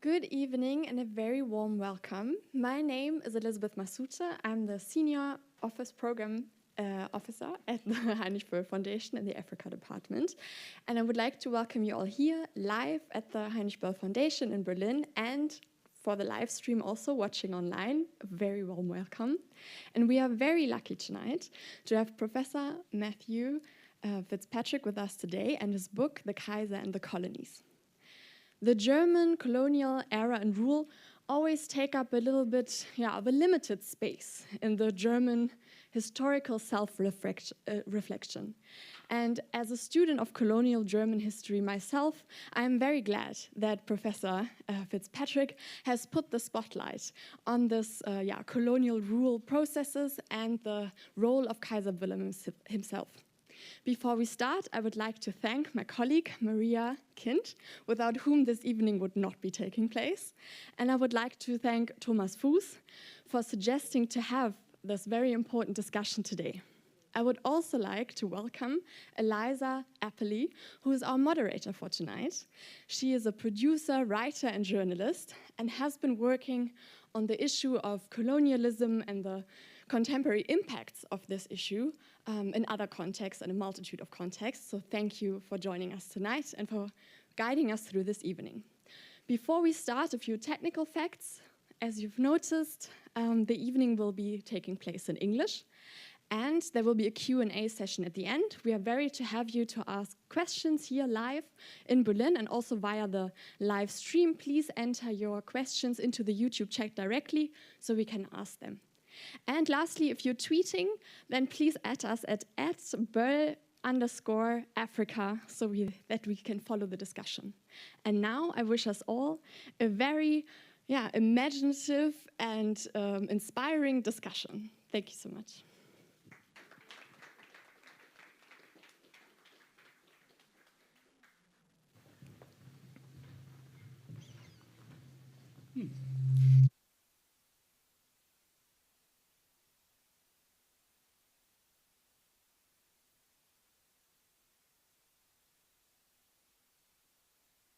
Good evening and a very warm welcome. My name is Elizabeth Masuta. I'm the Senior Office Program Officer at the Heinrich-Böll Foundation in the Africa Department. And I would like to welcome you all here live at the Heinrich-Böll Foundation in Berlin, and for the live stream also watching online, a very warm welcome. And we are very lucky tonight to have Professor Matthew Fitzpatrick with us today and his book, The Kaiser and the Colonies. The German colonial era and rule always take up a little bit of a limited space in the German historical self-reflection. And as a student of colonial German history myself, I am very glad that Professor Fitzpatrick has put the spotlight on this colonial rule processes and the role of Kaiser Wilhelm himself. Before we start, I would like to thank my colleague, Maria Kind, without whom this evening would not be taking place. And I would like to thank Thomas Fuß for suggesting to have this very important discussion today. I would also like to welcome Eliza Appley, who is our moderator for tonight. She is a producer, writer, and journalist, and has been working on the issue of colonialism and the contemporary impacts of this issue in other contexts and a multitude of contexts. So thank you for joining us tonight and for guiding us through this evening. Before we start, a few technical facts. As you've noticed, the evening will be taking place in English, and there will be a Q&A session at the end. We are very to have you to ask questions here live in Berlin and also via the live stream. Please enter your questions into the YouTube chat directly so we can ask them. And lastly, if you're tweeting, then please add us at @Böll_Africa so that we can follow the discussion. And now I wish us all a very imaginative and inspiring discussion. Thank you so much.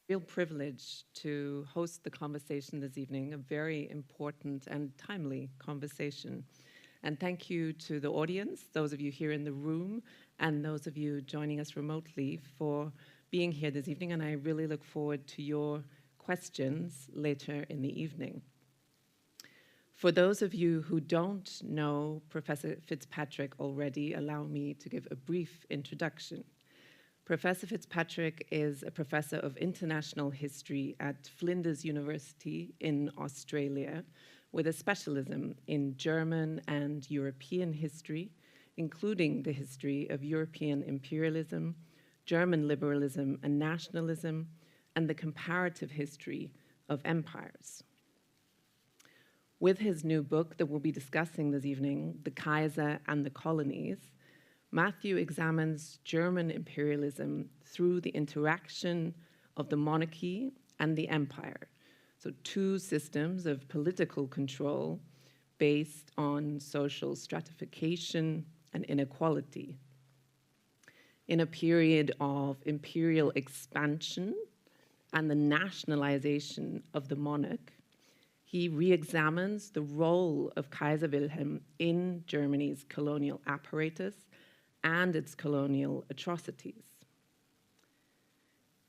Real privilege to host the conversation this evening, a very important and timely conversation. And thank you to the audience, those of you here in the room, and those of you joining us remotely for being here this evening. And I really look forward to your questions later in the evening. For those of you who don't know Professor Fitzpatrick already, allow me to give a brief introduction. Professor Fitzpatrick is a professor of international history at Flinders University in Australia, with a specialism in German and European history, including the history of European imperialism, German liberalism and nationalism, and the comparative history of empires. With his new book that we'll be discussing this evening, The Kaiser and the Colonies, Matthew examines German imperialism through the interaction of the monarchy and the empire. So two systems of political control based on social stratification and inequality. In a period of imperial expansion and the nationalization of the monarch, he re-examines the role of Kaiser Wilhelm in Germany's colonial apparatus and its colonial atrocities.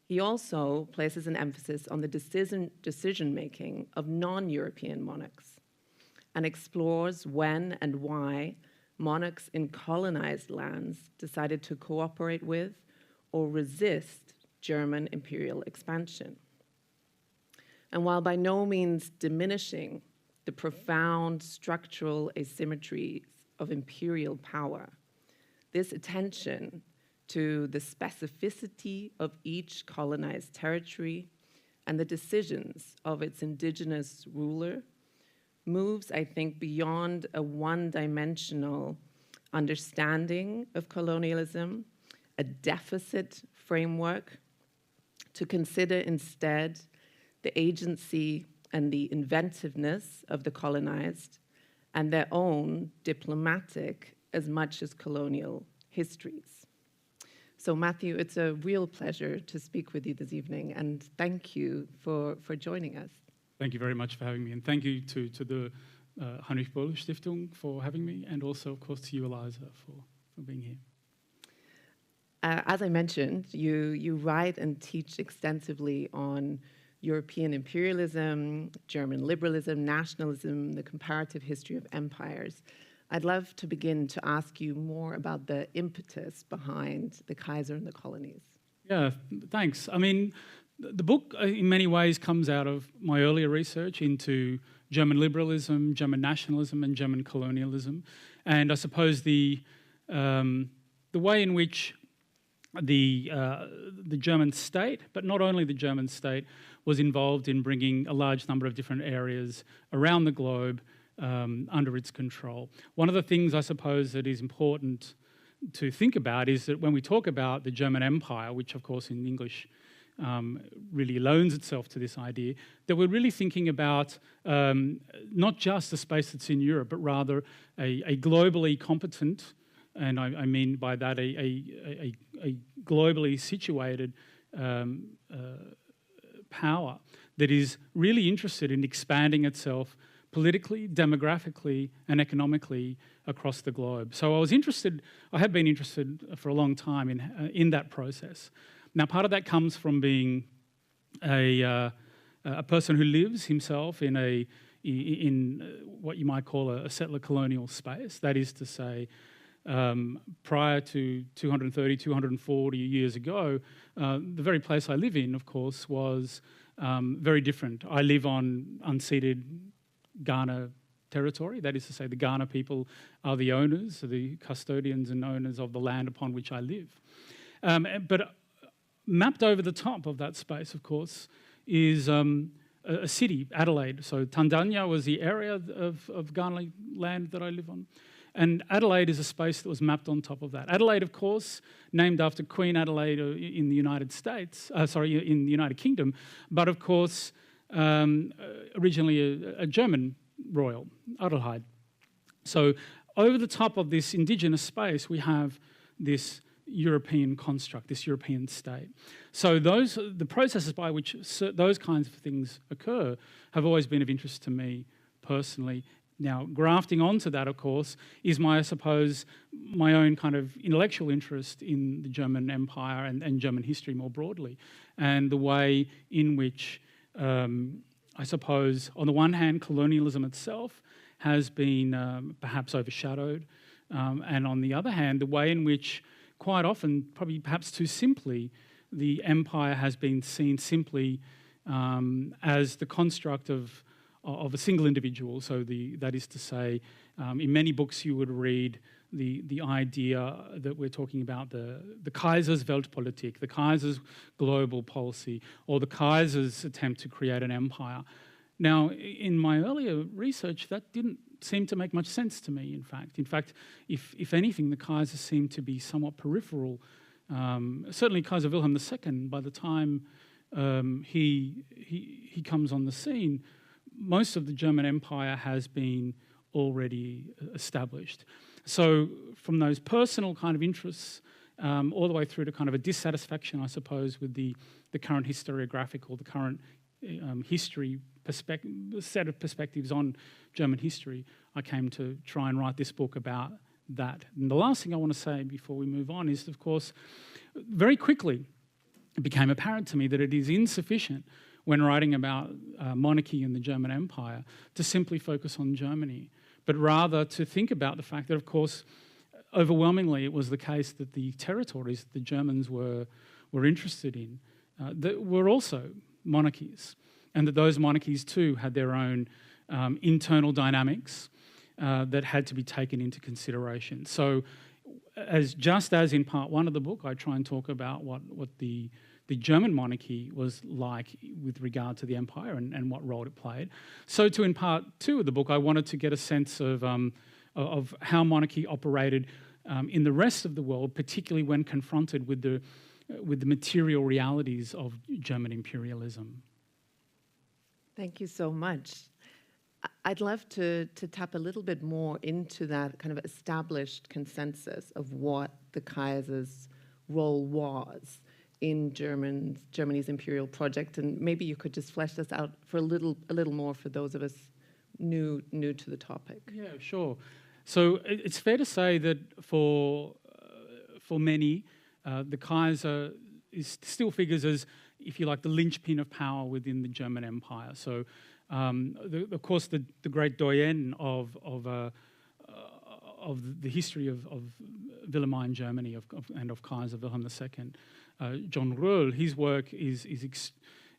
He also places an emphasis on the decision-making of non-European monarchs and explores when and why monarchs in colonized lands decided to cooperate with or resist German imperial expansion. And while by no means diminishing the profound structural asymmetries of imperial power, this attention to the specificity of each colonized territory and the decisions of its indigenous ruler moves, I think, beyond a one-dimensional understanding of colonialism, a deficit framework, to consider instead the agency and the inventiveness of the colonized and their own diplomatic as much as colonial histories. So Matthew, it's a real pleasure to speak with you this evening, and thank you for joining us. Thank you very much for having me, and thank you to the Heinrich-Böll-Stiftung for having me, and also, of course, to you, Eliza, for being here. As I mentioned, you write and teach extensively on European imperialism, German liberalism, nationalism, the comparative history of empires. I'd love to begin to ask you more about the impetus behind the Kaiser and the colonies. Yeah, thanks. I mean, the book in many ways comes out of my earlier research into German liberalism, German nationalism, and German colonialism. And I suppose the way in which the German state, but not only the German state, was involved in bringing a large number of different areas around the globe under its control. One of the things I suppose that is important to think about is that when we talk about the German Empire, which of course in English really loans itself to this idea, that we're really thinking about not just the space that's in Europe, but rather a globally competent, and I mean by that a globally situated power that is really interested in expanding itself politically, demographically, and economically across the globe. So I have been interested for a long time in that process. Now, part of that comes from being a person who lives himself in what you might call a settler colonial space. That is to say, prior to 230, 240 years ago, the very place I live in, of course, was very different. I live on unceded Ghana territory. That is to say, the Ghana people are the owners, the custodians and owners of the land upon which I live. But mapped over the top of that space, of course, is a city, Adelaide. So Tandanya was the area of Ghana land that I live on. And Adelaide is a space that was mapped on top of that. Adelaide, of course, named after Queen Adelaide in the United States, in the United Kingdom, but of course, originally a German royal, Adelheid. So over the top of this indigenous space, we have this European construct, this European state. So the processes by which those kinds of things occur have always been of interest to me personally. Now, grafting onto that, of course, is I suppose, my own kind of intellectual interest in the German Empire and German history more broadly, and the way in which, I suppose, on the one hand, colonialism itself has been perhaps overshadowed, and on the other hand, the way in which, quite often, probably perhaps too simply, the empire has been seen simply as the construct of a single individual. So that is to say, in many books you would read the idea that we're talking about the Kaiser's Weltpolitik, the Kaiser's global policy, or the Kaiser's attempt to create an empire. Now, in my earlier research, that didn't seem to make much sense to me, in fact. In fact, if anything, the Kaiser seemed to be somewhat peripheral. Certainly Kaiser Wilhelm II, by the time he comes on the scene, most of the German Empire has been already established. So from those personal kind of interests all the way through to kind of a dissatisfaction, I suppose, with the current historiographic or the current history set of perspectives on German history, I came to try and write this book about that. And the last thing I want to say before we move on is, of course, very quickly it became apparent to me that it is insufficient when writing about monarchy in the German Empire to simply focus on Germany, but rather to think about the fact that, of course, overwhelmingly it was the case that the territories that the Germans were interested in that were also monarchies, and that those monarchies too had their own internal dynamics that had to be taken into consideration. So just as in part one of the book, I try and talk about what the German monarchy was like with regard to the empire and what role it played. So too in part two of the book, I wanted to get a sense of how monarchy operated in the rest of the world, particularly when confronted with the material realities of German imperialism. Thank you so much. I'd love to tap a little bit more into that kind of established consensus of what the Kaiser's role was in Germany's imperial project, and maybe you could just flesh this out for a little more for those of us new to the topic. Yeah, sure. So it's fair to say that for many, the Kaiser still figures as, if you like, the linchpin of power within the German Empire. So, of course, the great doyen of the history of Wilhelmine Germany and of Kaiser Wilhelm II, John Rolle, his work is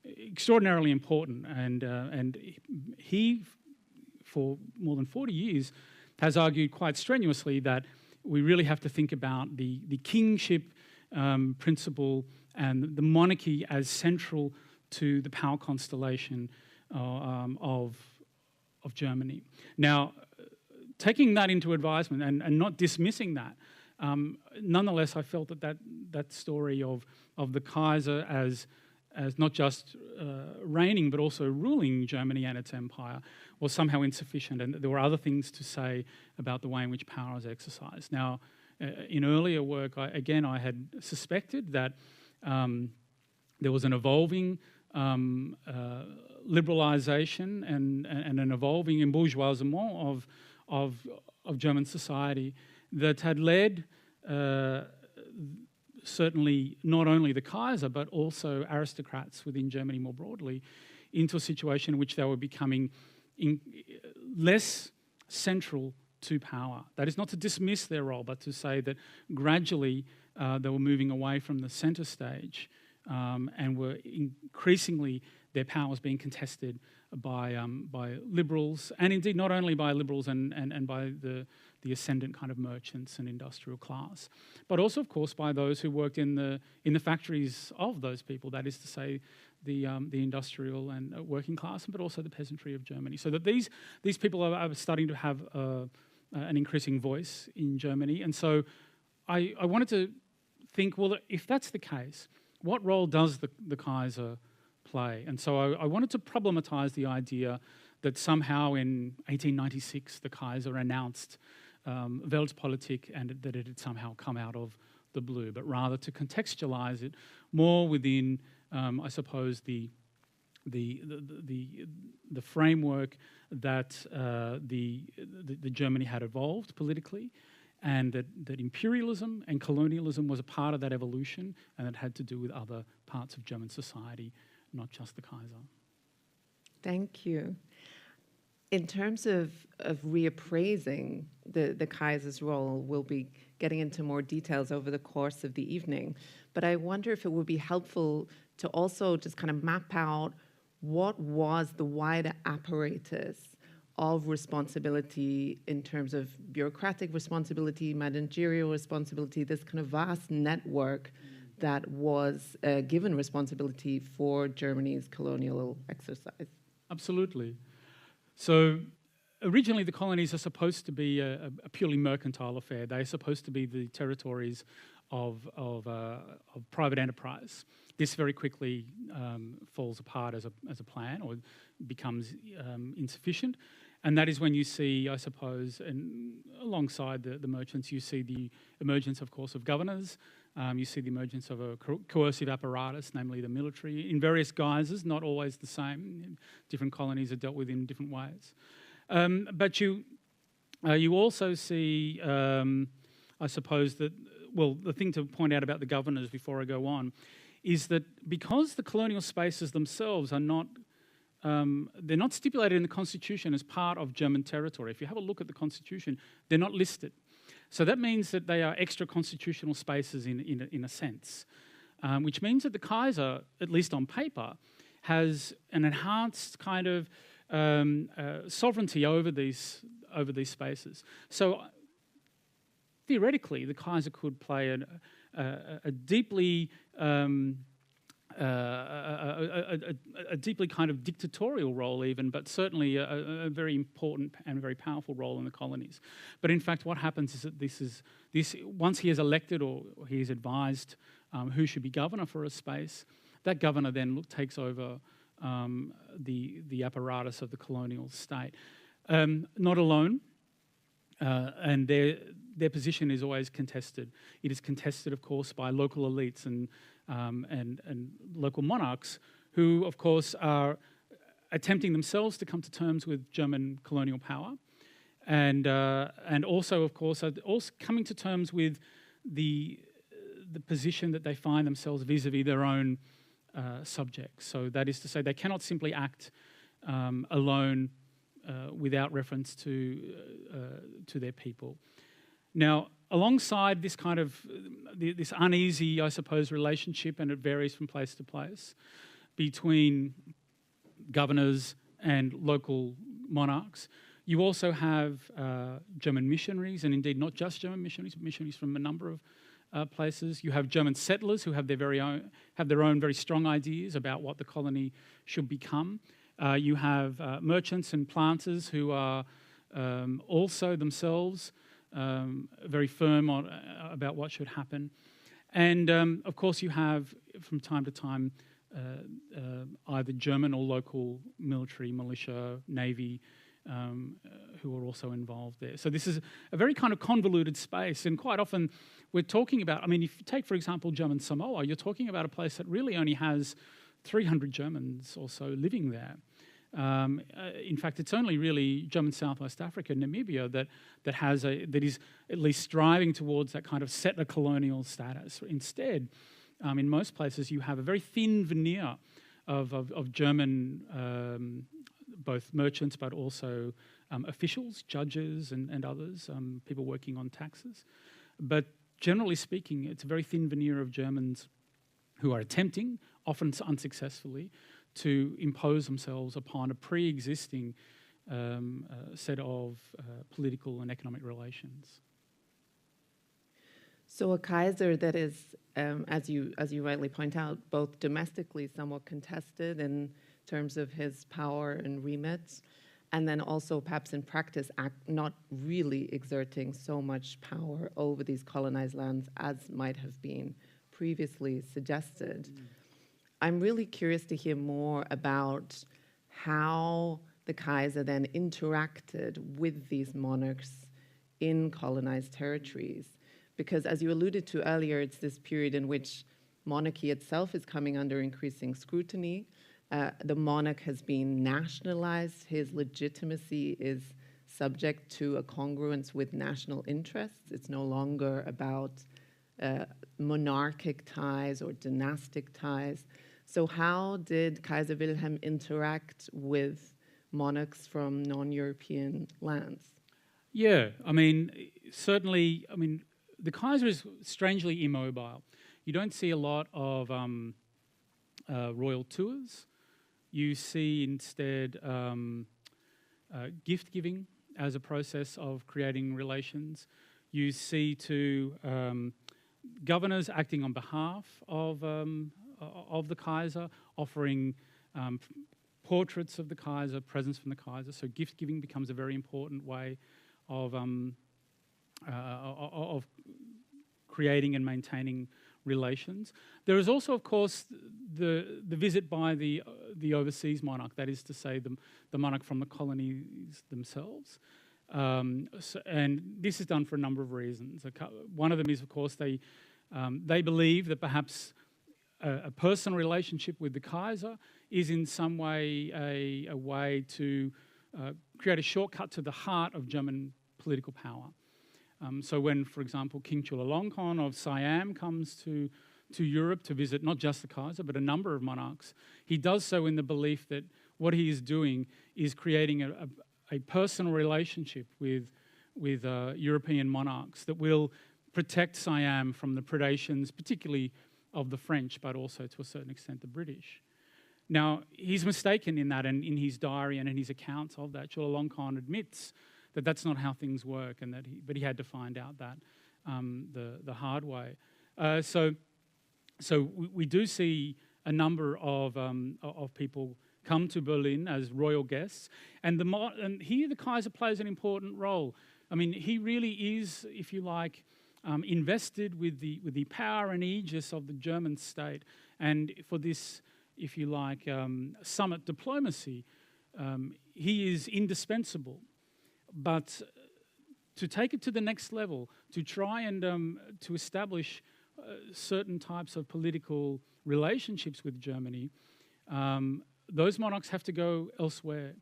extraordinarily important, and he, for more than 40 years, has argued quite strenuously that we really have to think about the kingship principle and the monarchy as central to the power constellation of Germany. Now, taking that into advisement and not dismissing that, nonetheless, I felt that story of the Kaiser as not just reigning but also ruling Germany and its empire was somehow insufficient, and there were other things to say about the way in which power is exercised. Now, in earlier work, I had suspected that there was an evolving liberalisation and an evolving embourgeoisement of German society that had led certainly not only the Kaiser but also aristocrats within Germany more broadly into a situation in which they were becoming less central to power. That is not to dismiss their role, but to say that gradually they were moving away from the centre stage and were increasingly their power was being contested by liberals, and indeed not only by liberals and by the ascendant kind of merchants and industrial class, but also, of course, by those who worked in the factories of those people. That is to say, the industrial and working class, but also the peasantry of Germany. So that these people are starting to have an increasing voice in Germany, and so I wanted to think, well, if that's the case, what role does the Kaiser play? And so I wanted to problematise the idea that somehow in 1896 the Kaiser announced Weltpolitik and that it had somehow come out of the blue, but rather to contextualise it more within, I suppose, the framework that the Germany had evolved politically, and that imperialism and colonialism was a part of that evolution, and it had to do with other parts of German society, not just the Kaiser. Thank you. In terms of reappraising the Kaiser's role, we'll be getting into more details over the course of the evening, but I wonder if it would be helpful to also just kind of map out what was the wider apparatus of responsibility in terms of bureaucratic responsibility, managerial responsibility, this kind of vast network that was given responsibility for Germany's colonial exercise. Absolutely. So originally the colonies are supposed to be a purely mercantile affair. They're supposed to be the territories of private enterprise. This very quickly falls apart as a plan, or becomes insufficient. And that is when you see, I suppose, and alongside the merchants, you see the emergence, of course, of governors. You see the emergence of a coercive apparatus, namely the military, in various guises, not always the same. Different colonies are dealt with in different ways. But you also see, I suppose, that, well, the thing to point out about the governors before I go on is that because the colonial spaces themselves are not they're not stipulated in the Constitution as part of German territory. If you have a look at the Constitution, they're not listed. So that means that they are extra constitutional spaces in a sense, which means that the Kaiser, at least on paper, has an enhanced kind of sovereignty over these spaces. So theoretically, the Kaiser could play a deeply deeply kind of dictatorial role even, but certainly a very important and very powerful role in the colonies. But in fact, what happens is that once he is elected or he is advised who should be governor for a space, that governor then takes over the apparatus of the colonial state. Not alone, and their position is always contested. It is contested, of course, by local elites, and and local monarchs who, of course, are attempting themselves to come to terms with German colonial power, and also, of course, are also coming to terms with the position that they find themselves vis-a-vis their own subjects. So that is to say, they cannot simply act alone without reference to their people. Now, alongside this kind of this uneasy, I suppose, relationship, and it varies from place to place, between governors and local monarchs, you also have German missionaries, and indeed not just German missionaries, but missionaries from a number of places. You have German settlers who have their own very strong ideas about what the colony should become. You have merchants and planters who are also themselves very firm about what should happen. And of course you have, from time to time, either German or local military, militia, navy, who are also involved there. So this is a very kind of convoluted space, and quite often we're talking about, I mean, if you take, for example, German Samoa, you're talking about a place that really only has 300 Germans or so living there. In fact, it's only really German Southwest Africa, Namibia, that is at least striving towards that kind of settler colonial status. Instead, in most places, you have a very thin veneer of German, both merchants, but also officials, judges, and others, people working on taxes. But generally speaking, it's a very thin veneer of Germans who are attempting, often unsuccessfully, to impose themselves upon a pre-existing set of political and economic relations. So a Kaiser that is, as you rightly point out, both domestically somewhat contested in terms of his power and remit, and then also perhaps in practice not really exerting so much power over these colonized lands as might have been previously suggested. I'm really curious to hear more about how the Kaiser then interacted with these monarchs in colonized territories. Because as you alluded to earlier, it's this period in which monarchy itself is coming under increasing scrutiny. The monarch has been nationalized. His legitimacy is subject to a congruence with national interests. It's no longer about monarchic ties or dynastic ties. So how did Kaiser Wilhelm interact with monarchs from non-European lands? Yeah, I mean, certainly, the Kaiser is strangely immobile. You don't see a lot of royal tours. You see instead gift giving as a process of creating relations. You see governors acting on behalf of the Kaiser, offering portraits of the Kaiser, presents from the Kaiser. So gift giving becomes a very important way of creating and maintaining relations. There is also, of course, the visit by the overseas monarch, that is to say, the monarch from the colonies themselves. And this is done for a number of reasons. One of them is, of course, they believe that perhaps a personal relationship with the Kaiser is in some way a way to create a shortcut to the heart of German political power. So when, for example, King Chulalongkorn of Siam comes to Europe to visit not just the Kaiser, but a number of monarchs, he does so in the belief that what he is doing is creating a personal relationship with European monarchs that will protect Siam from the predations, particularly of the French, but also to a certain extent the British. Now, he's mistaken in that, and in his diary and in his accounts of that, Chulalongkorn admits that that's not how things work, and but he had to find out that the hard way. So we do see a number of people come to Berlin as royal guests, and here the Kaiser plays an important role. I mean, he really is, if you like, invested with the power and aegis of the German state, and for this, if you like, summit diplomacy, he is indispensable. But to take it to the next level, to try and to establish certain types of political relationships with Germany, those monarchs have to go elsewhere.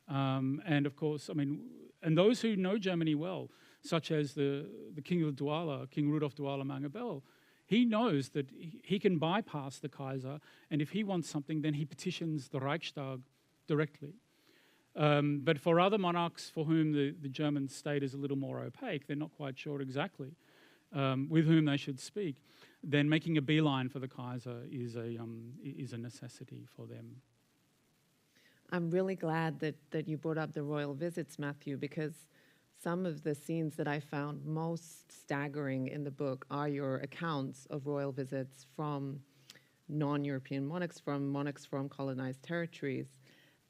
And of course, I mean, and those who know Germany well, such as the King of Douala, King Rudolf Douala Mangabell, he knows that he can bypass the Kaiser, and if he wants something, then he petitions the Reichstag directly. But for other monarchs for whom the German state is a little more opaque, they're not quite sure exactly with whom they should speak, then making a beeline for the Kaiser is a necessity for them. I'm really glad that you brought up the royal visits, Matthew, because some of the scenes that I found most staggering in the book are your accounts of royal visits from non-European monarchs from colonized territories.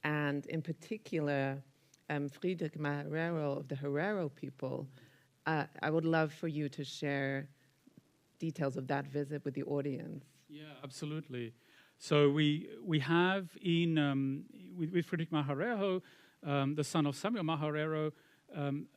And in particular, Heinrich Mahahero of the Herero people. I would love for you to share details of that visit with the audience. Yeah, absolutely. So we have with Heinrich Mahahero, the son of Samuel Mahahero,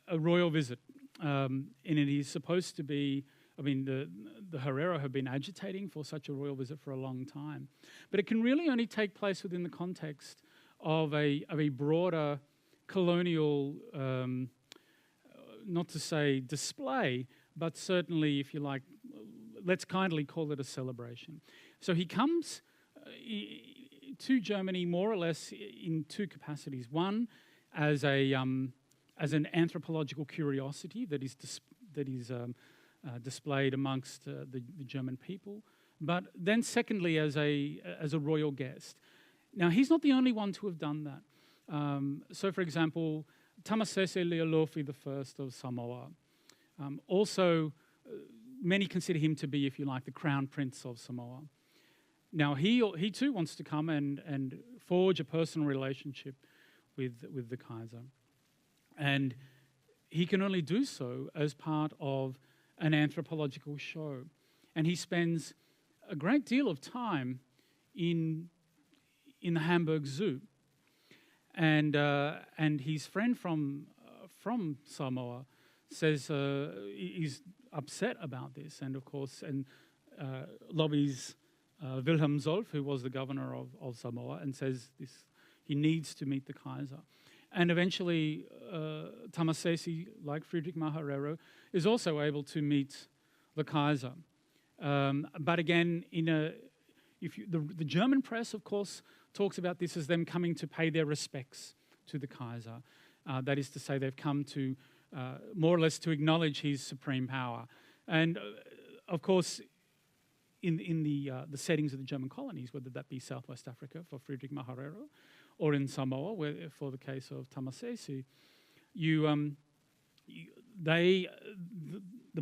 a royal visit. And it is supposed to be, I mean, the Herero have been agitating for such a royal visit for a long time. But it can really only take place within the context of a broader colonial, not to say display, but certainly, if you like, let's kindly call it a celebration. So he comes to Germany more or less in two capacities. One, as an anthropological curiosity that is displayed amongst the German people, but then secondly as a royal guest. Now he's not the only one to have done that. So, for example, Tamasese Leolofi I of Samoa, also many consider him to be, if you like, the crown prince of Samoa. Now he too wants to come and forge a personal relationship with the Kaiser. And he can only do so as part of an anthropological show. And he spends a great deal of time in the Hamburg Zoo. And his friend from Samoa says he's upset about this, and of course, lobbies Wilhelm Solf, who was the governor of Samoa, and says he needs to meet the Kaiser. And eventually, Tamasese, like Heinrich Mahahero, is also able to meet the Kaiser. But again, the German press, of course, talks about this as them coming to pay their respects to the Kaiser. That is to say, they've come to more or less to acknowledge his supreme power. And of course, in the settings of the German colonies, whether that be Southwest Africa for Heinrich Mahahero, or in Samoa, where for the case of Tamasese, the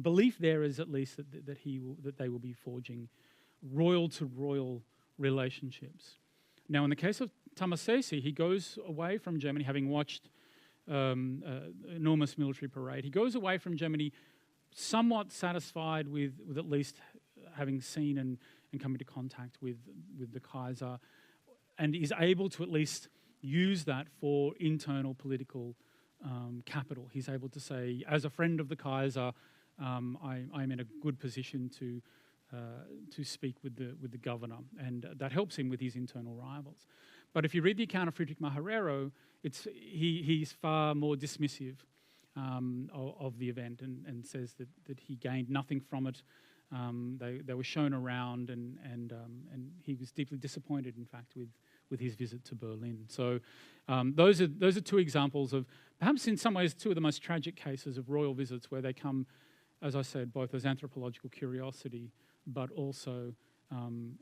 belief there is at least that they will be forging royal to royal relationships. Now, in the case of Tamasese, he goes away from Germany, having watched enormous military parade. He goes away from Germany somewhat satisfied with at least having seen and come into contact with the Kaiser, and is able to at least use that for internal political capital. He's able to say, as a friend of the Kaiser, I'm in a good position to speak with the governor, and that helps him with his internal rivals. But if you read the account of Heinrich Mahahero, he's far more dismissive of the event and says that he gained nothing from it. They were shown around, and he was deeply disappointed, in fact, with his visit to Berlin. So those are two examples of, perhaps in some ways, two of the most tragic cases of royal visits where they come, as I said, both as anthropological curiosity, but also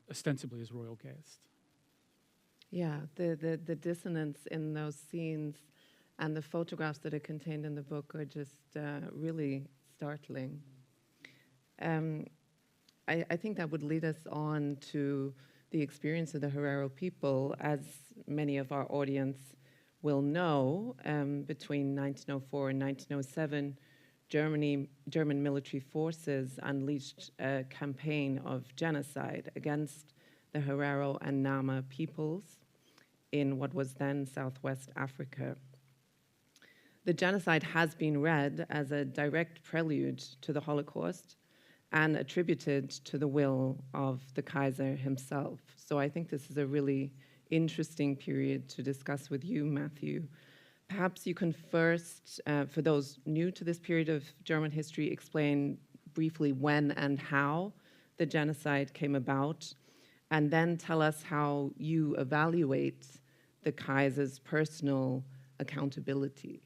ostensibly as royal guests. Yeah, the dissonance in those scenes and the photographs that are contained in the book are just really startling. I think that would lead us on to the experience of the Herero people. As many of our audience will know, between 1904 and 1907, German military forces unleashed a campaign of genocide against the Herero and Nama peoples in what was then Southwest Africa. The genocide has been read as a direct prelude to the Holocaust, and attributed to the will of the Kaiser himself. So I think this is a really interesting period to discuss with you, Matthew. Perhaps you can first, for those new to this period of German history, explain briefly when and how the genocide came about, and then tell us how you evaluate the Kaiser's personal accountability.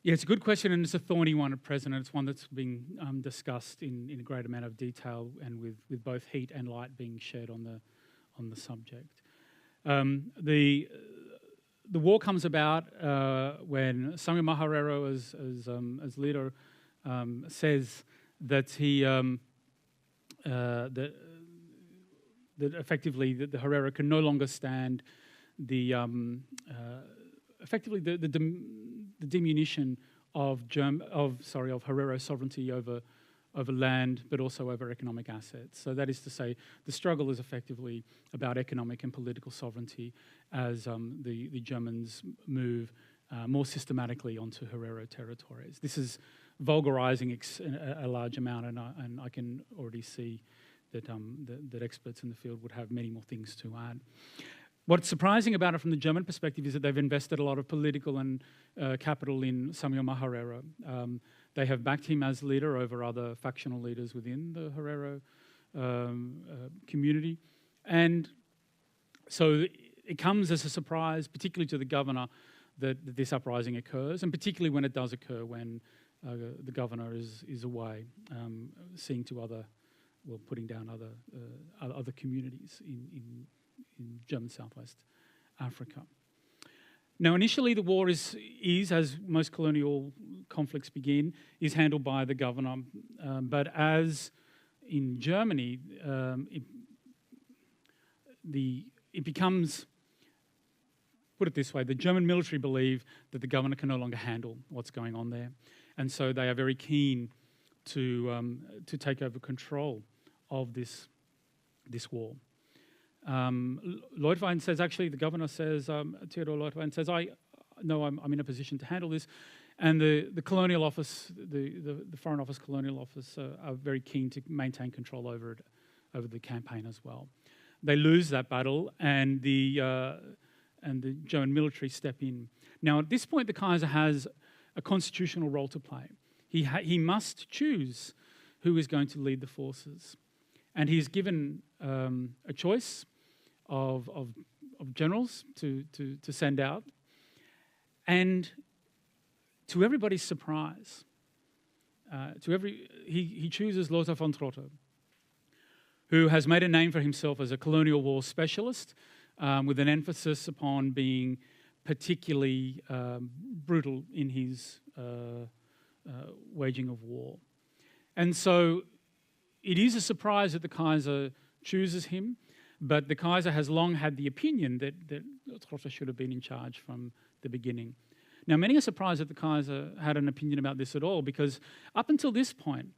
Yeah, it's a good question, and it's a thorny one at present, and it's one that's been discussed in a great amount of detail, and with both heat and light being shed on the subject. The war comes about when Samuel Mahahero, as leader, says that he that effectively the Herero can no longer stand the effectively the diminution of Herero sovereignty over land, but also over economic assets. So that is to say, the struggle is effectively about economic and political sovereignty as the Germans move more systematically onto Herero territories. This is vulgarising a large amount, and I can already see that that experts in the field would have many more things to add. What's surprising about it from the German perspective is that they've invested a lot of political and capital in Samuel Mahahero. They have backed him as leader over other factional leaders within the Herero community. And so it comes as a surprise, particularly to the governor, that this uprising occurs, and particularly when it does occur when the governor is away, seeing to putting down other communities in German Southwest Africa. Now, initially, the war is, as most colonial conflicts begin, is handled by the governor. But as in Germany, it becomes, put it this way, the German military believe that the governor can no longer handle what's going on there. And so they are very keen to take over control of this war. Leutwein says, actually, the governor says, Theodor Leutwein says, I'm in a position to handle this. And the colonial office, the Foreign Office, Colonial Office, are very keen to maintain control over the campaign as well. They lose that battle, and the German military step in. Now, at this point, the Kaiser has a constitutional role to play. He must choose who is going to lead the forces. And he's given a choice of generals to send out. And to everybody's surprise, he chooses Lothar von Trotha, who has made a name for himself as a colonial war specialist, with an emphasis upon being particularly brutal in his waging of war. And so it is a surprise that the Kaiser chooses him, but the Kaiser has long had the opinion that Trotha should have been in charge from the beginning. Now, many are surprised that the Kaiser had an opinion about this at all, because up until this point,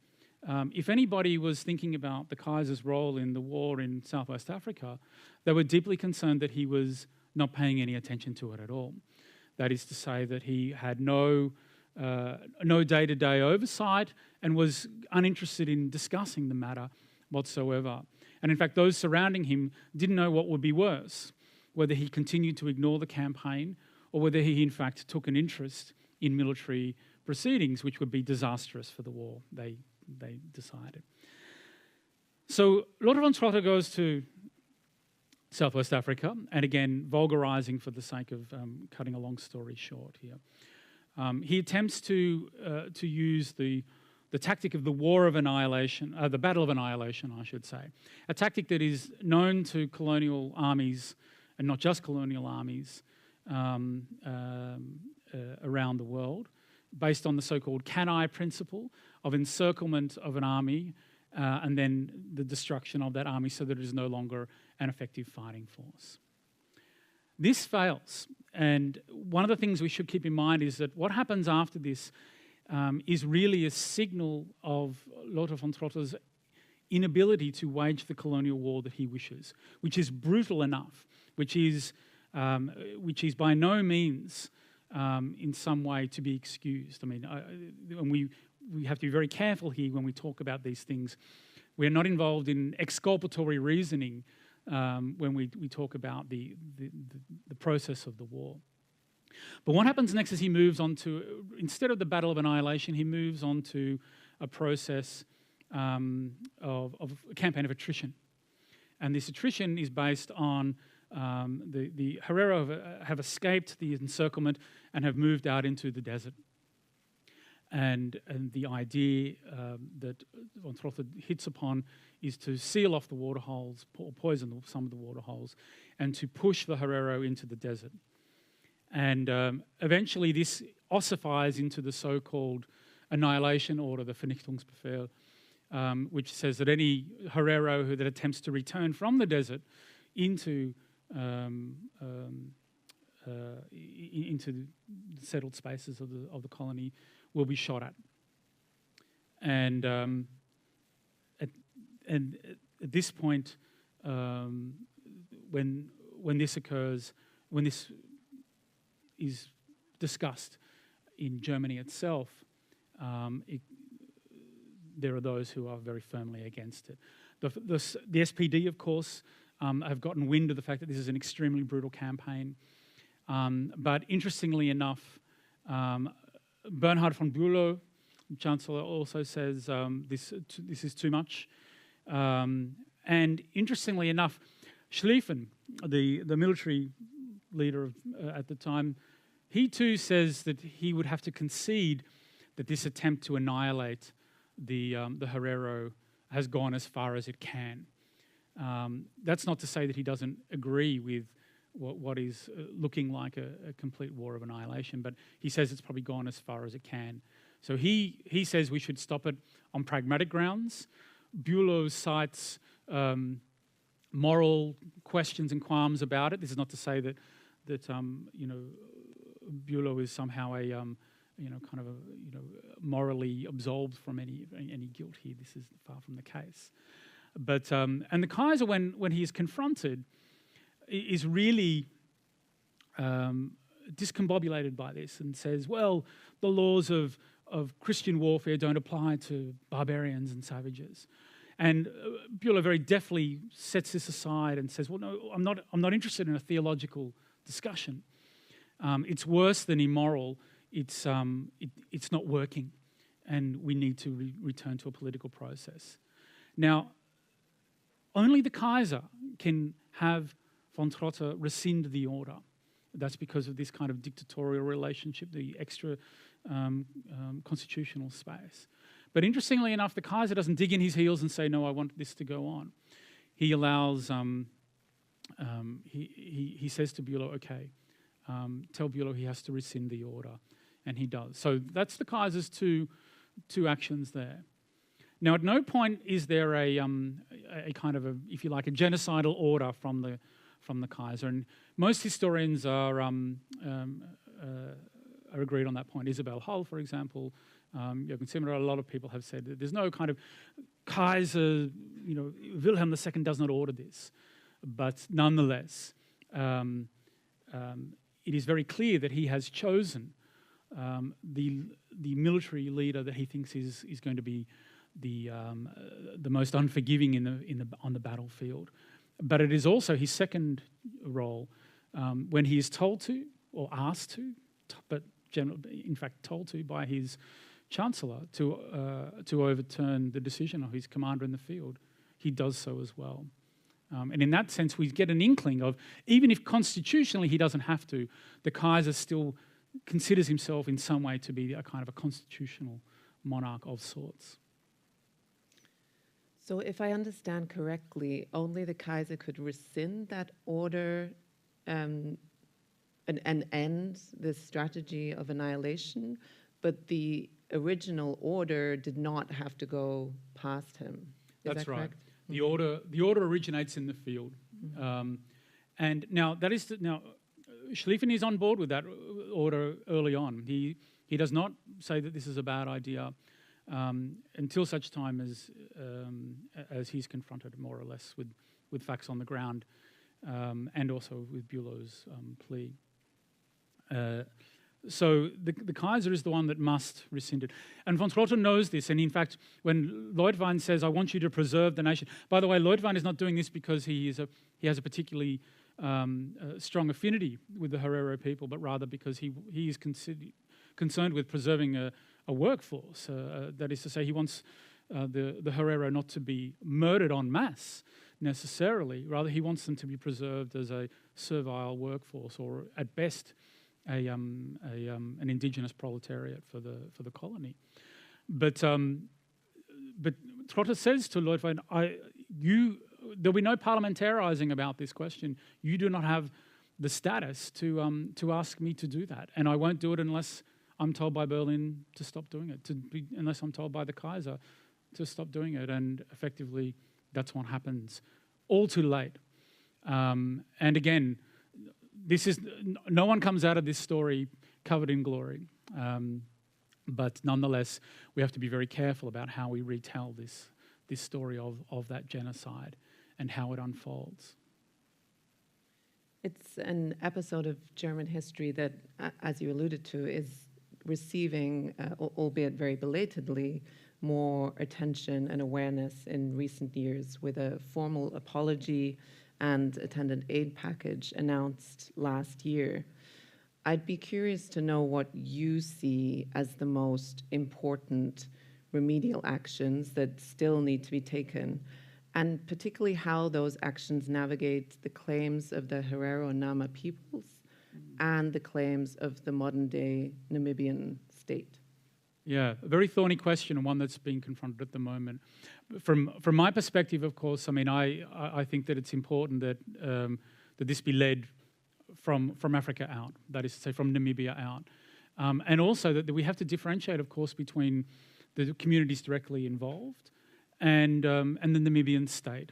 if anybody was thinking about the Kaiser's role in the war in Southwest Africa, they were deeply concerned that he was not paying any attention to it at all. That is to say that he had no day-to-day oversight and was uninterested in discussing the matter whatsoever. And in fact, those surrounding him didn't know what would be worse, whether he continued to ignore the campaign or whether he in fact took an interest in military proceedings, which would be disastrous for the war, they decided. So Lothar von Trotha goes to Southwest Africa, and again, vulgarising for the sake of cutting a long story short here. He attempts to use the tactic of the war of annihilation, the battle of annihilation, I should say, a tactic that is known to colonial armies, and not just colonial armies, around the world, based on the so-called can-I principle of encirclement of an army and then the destruction of that army so that it is no longer an effective fighting force. This fails, and one of the things we should keep in mind is that what happens after this is really a signal of Lothar von Trotha's inability to wage the colonial war that he wishes, which is brutal enough, which is by no means in some way to be excused. I mean, and we have to be very careful here when we talk about these things. We're not involved in exculpatory reasoning when we talk about the process of the war. But what happens next is he moves on to, instead of the battle of annihilation, he moves on to a process of a campaign of attrition. And this attrition is based on the Herero have escaped the encirclement and have moved out into the desert. And the idea that von Trotha hits upon is to seal off the waterholes, or poison some of the waterholes, and to push the Herero into the desert. And eventually this ossifies into the so-called annihilation order, the Vernichtungsbefehl, which says that any Herero that attempts to return from the desert into the settled spaces of the colony will be shot at. And at this point, when this occurs, when this is discussed in Germany itself, there are those who are very firmly against it. The SPD, of course, have gotten wind of the fact that this is an extremely brutal campaign. But interestingly enough, Bernhard von Bülow, Chancellor, also says this is too much. And interestingly enough, Schlieffen, the military leader at the time, he too says that he would have to concede that this attempt to annihilate the Herero has gone as far as it can. That's not to say that he doesn't agree with what is looking like a complete war of annihilation, but he says it's probably gone as far as it can. So he says we should stop it on pragmatic grounds. Bülow cites moral questions and qualms about it. This is not to say that Bülow is somehow morally absolved from any guilt here. This is far from the case. But and the Kaiser, when he is confronted, is really discombobulated by this and says, well, the laws of Christian warfare don't apply to barbarians and savages. And Bülow very deftly sets this aside and says, well, no, I'm not interested in a theological discussion. It's worse than immoral. It's not working, and we need to return to a political process. Now, only the Kaiser can have von Trotha rescind the order. That's because of this kind of dictatorial relationship, the extra constitutional space. But interestingly enough, the Kaiser doesn't dig in his heels and say, no, I want this to go on. He allows, he says to Bülow, okay, tell Bülow he has to rescind the order, and he does. So that's the Kaiser's two actions there. Now, at no point is there a kind of if you like, a genocidal order from the Kaiser, and most historians are agreed on that point. Isabel Hull, for example, Jürgen Zimmerer, a lot of people have said that there's no kind of Kaiser, Wilhelm II does not order this, but nonetheless, it is very clear that he has chosen the military leader that he thinks is going to be the most unforgiving on the battlefield. But it is also his second role when he is told to or asked to, but in fact told to by his chancellor to overturn the decision of his commander in the field. He does so as well. And in that sense, we get an inkling of, even if constitutionally he doesn't have to, the Kaiser still considers himself in some way to be a kind of a constitutional monarch of sorts. So if I understand correctly, only the Kaiser could rescind that order and end this strategy of annihilation, but the original order did not have to go past him. That's that right. Correct? The order originates in the field, and now Schlieffen is on board with that order early on. He does not say that this is a bad idea until such time as he's confronted more or less with facts on the ground, and also with Bülow's plea. So the Kaiser is the one that must rescind it. And von Trotta knows this. And in fact, when Leutwein says, I want you to preserve the nation. By the way, Leutwein is not doing this because he has a particularly strong affinity with the Herero people, but rather because he is concerned with preserving a workforce. That is to say, he wants the Herero not to be murdered en masse necessarily. Rather, he wants them to be preserved as a servile workforce, or at best, an indigenous proletariat for the colony. But Trotta says to Leutwein, there'll be no parliamentarising about this question. You do not have the status to ask me to do that, and I won't do it unless I'm told by Berlin to stop doing it, unless I'm told by the Kaiser to stop doing it. And effectively, that's what happens. All too late. And again, no one comes out of this story covered in glory. But nonetheless, we have to be very careful about how we retell this story of that genocide and how it unfolds. It's an episode of German history that, as you alluded to, is receiving, albeit very belatedly, more attention and awareness in recent years, with a formal apology and attendant aid package announced last year. I'd be curious to know what you see as the most important remedial actions that still need to be taken, and particularly how those actions navigate the claims of the Herero and Nama peoples and the claims of the modern-day Namibian state. Yeah, a very thorny question, and one that's being confronted at the moment. From my perspective, of course, I mean, I think that it's important that that this be led from Africa out, that is to say, from Namibia out, and also that we have to differentiate, of course, between the communities directly involved and the Namibian state.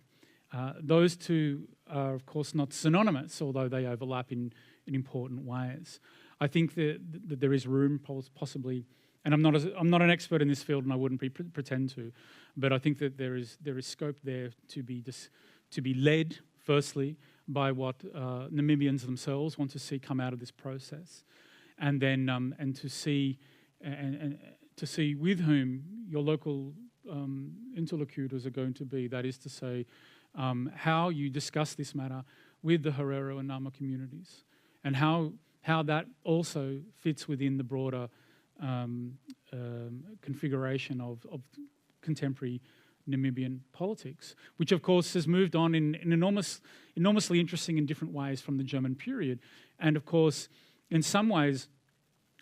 Those two are, of course, not synonymous, although they overlap in important ways. I think that there is room, possibly. And I'm not an expert in this field, and I wouldn't pretend to, but I think that there is scope there to be led, firstly, by what Namibians themselves want to see come out of this process, and then and to see with whom your local interlocutors are going to be. That is to say, how you discuss this matter with the Herero and Nama communities, and how that also fits within the broader configuration of contemporary Namibian politics, which of course has moved on in enormously interesting and different ways from the German period. And of course, in some ways,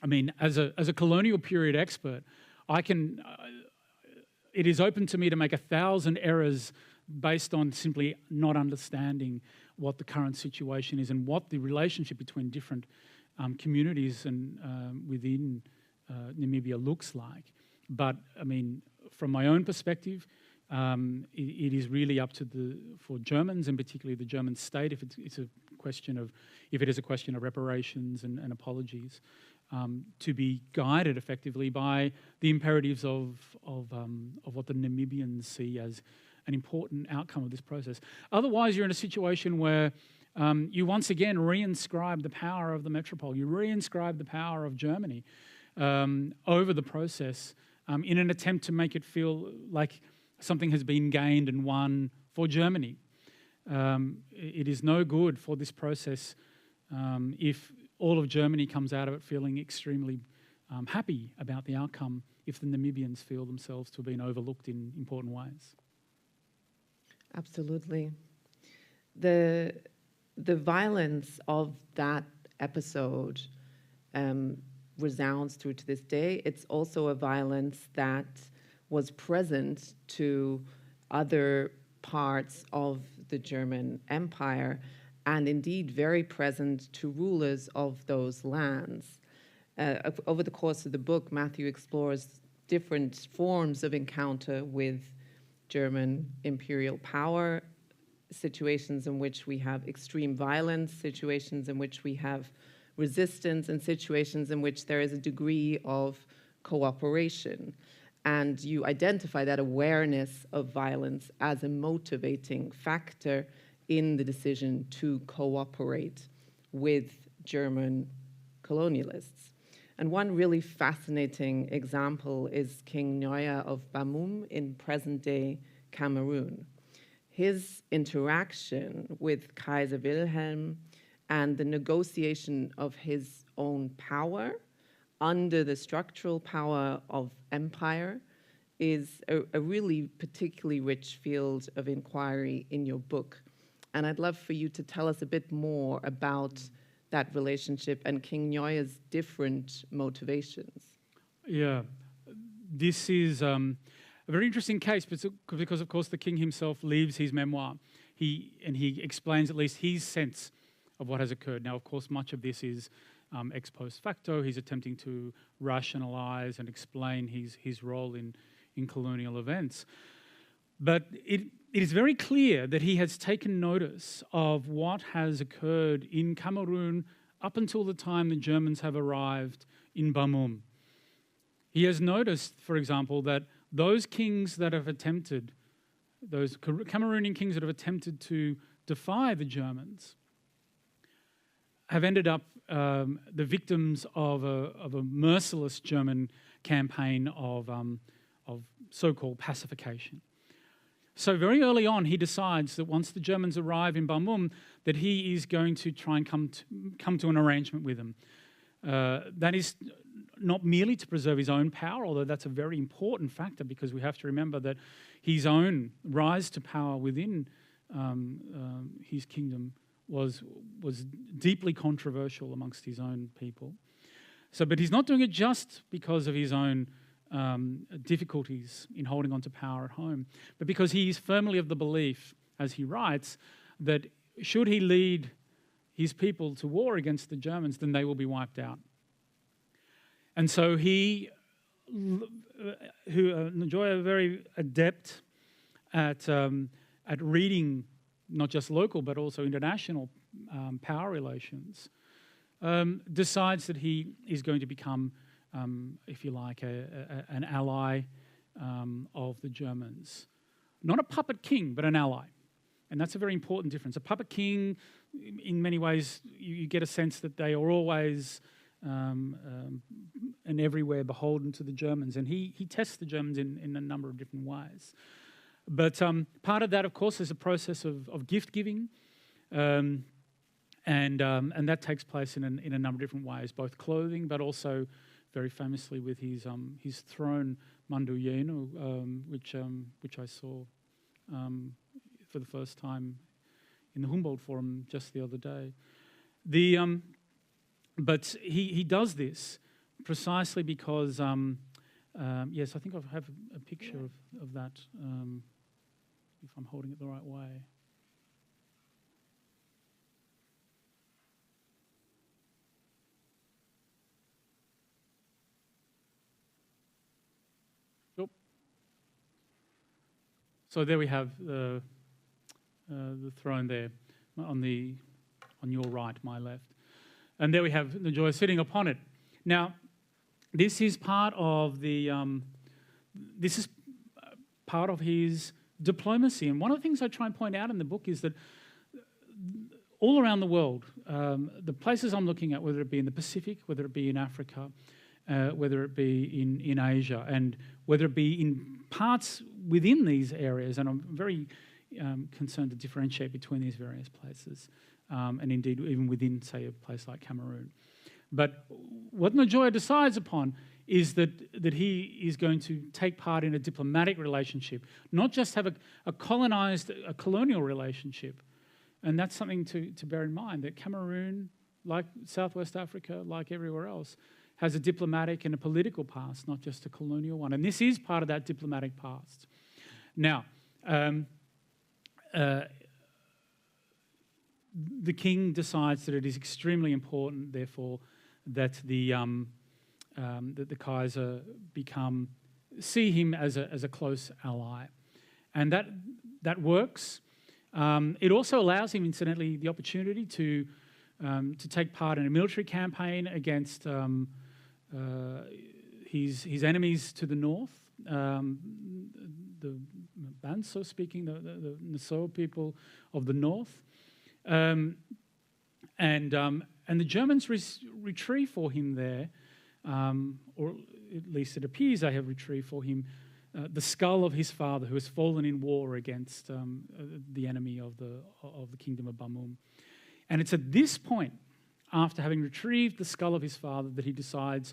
I mean, as a colonial period expert, it is open to me to make 1,000 errors based on simply not understanding what the current situation is and what the relationship between different communities and within Namibia looks like. But I mean, from my own perspective, it is really up to for Germans, and particularly the German state, if it is a question of reparations and apologies, to be guided effectively by the imperatives of what the Namibians see as an important outcome of this process. Otherwise, you're in a situation where you once again reinscribe the power of the metropole. You reinscribe the power of Germany over the process in an attempt to make it feel like something has been gained and won for Germany. It is no good for this process if all of Germany comes out of it feeling extremely happy about the outcome, if the Namibians feel themselves to have been overlooked in important ways. Absolutely. The violence of that episode resounds through to this day. It's also a violence that was present to other parts of the German Empire, and indeed very present to rulers of those lands. Over the course of the book, Matthew explores different forms of encounter with German imperial power, situations in which we have extreme violence, situations in which we have resistance, and situations in which there is a degree of cooperation. And you identify that awareness of violence as a motivating factor in the decision to cooperate with German colonialists. And one really fascinating example is King Neue of Bamum in present-day Cameroon. His interaction with Kaiser Wilhelm and the negotiation of his own power under the structural power of empire is a really particularly rich field of inquiry in your book. And I'd love for you to tell us a bit more about that relationship and King Neue's different motivations. Yeah, this is a very interesting case because, of course, the king himself leaves his memoir. He explains at least his sense of what has occurred. Now, of course, much of this is ex post facto. He's attempting to rationalize and explain his role in colonial events. But it is very clear that he has taken notice of what has occurred in Cameroon up until the time the Germans have arrived in Bamum. He has noticed, for example, that those kings that have attempted, those Cameroonian kings that have attempted to defy the Germans, have ended up the victims of a merciless German campaign of so-called pacification. So very early on, he decides that once the Germans arrive in Bamum, that he is going to try and come to an arrangement with them. That is not merely to preserve his own power, although that's a very important factor because we have to remember that his own rise to power within his kingdom was deeply controversial amongst his own people. So, but he's not doing it just because of his own difficulties in holding on to power at home, but because he is firmly of the belief, as he writes, that should he lead his people to war against the Germans, then they will be wiped out. And so he, Njoya, very adept at reading not just local but also international power relations, decides that he is going to become, if you like, an ally of the Germans. Not a puppet king, but an ally. And that's a very important difference. A puppet king, in many ways, you get a sense that they are always and everywhere beholden to the Germans. And he tests the Germans in a number of different ways. But part of that, of course, is a process of gift-giving. And that takes place in a number of different ways, both clothing, but also very famously with his throne, Mandu Yenu, which I saw for the first time in the Humboldt Forum just the other day. But he does this precisely because, yes, I think I have a picture of that, if I'm holding it the right way. So there we have the throne there on your right, my left. And there we have Njoya sitting upon it. Now, this is part of his diplomacy. And one of the things I try and point out in the book is that all around the world, the places I'm looking at, whether it be in the Pacific, whether it be in Africa, whether it be in Asia, and whether it be in parts within these areas, and I'm very concerned to differentiate between these various places, and indeed even within, say, a place like Cameroon. But what Njoya decides upon is that he is going to take part in a diplomatic relationship, not just have a colonial relationship. And that's something to bear in mind, that Cameroon, like Southwest Africa, like everywhere else, has a diplomatic and a political past, not just a colonial one. And this is part of that diplomatic past. Now, the king decides that it is extremely important, therefore, that the Kaiser see him as a close ally. And that works. It also allows him, incidentally, the opportunity to take part in a military campaign against his enemies to the north, the Banso speaking, the Nassau people of the north. And the Germans retrieve for him there or at least it appears they have retrieved for him, the skull of his father who has fallen in war against the enemy of the kingdom of Bamum. And it's at this point, after having retrieved the skull of his father, that he decides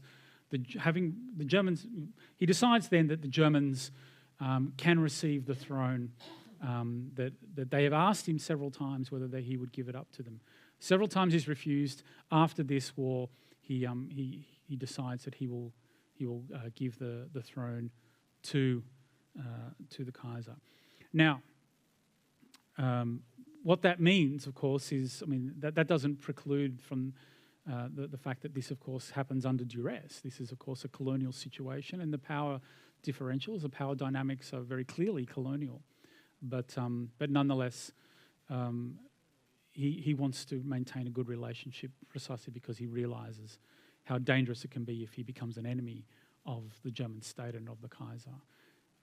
then that the Germans can receive the throne, that they have asked him several times whether he would give it up to them. Several times he's refused. After this war, he decides that he will give the throne to the Kaiser. Now, what that means, of course, is, that doesn't preclude from the fact that this, of course, happens under duress. This is, of course, a colonial situation, and the power differentials, the power dynamics are very clearly colonial. But nonetheless, he wants to maintain a good relationship precisely because he realises how dangerous it can be if he becomes an enemy of the German state and of the Kaiser.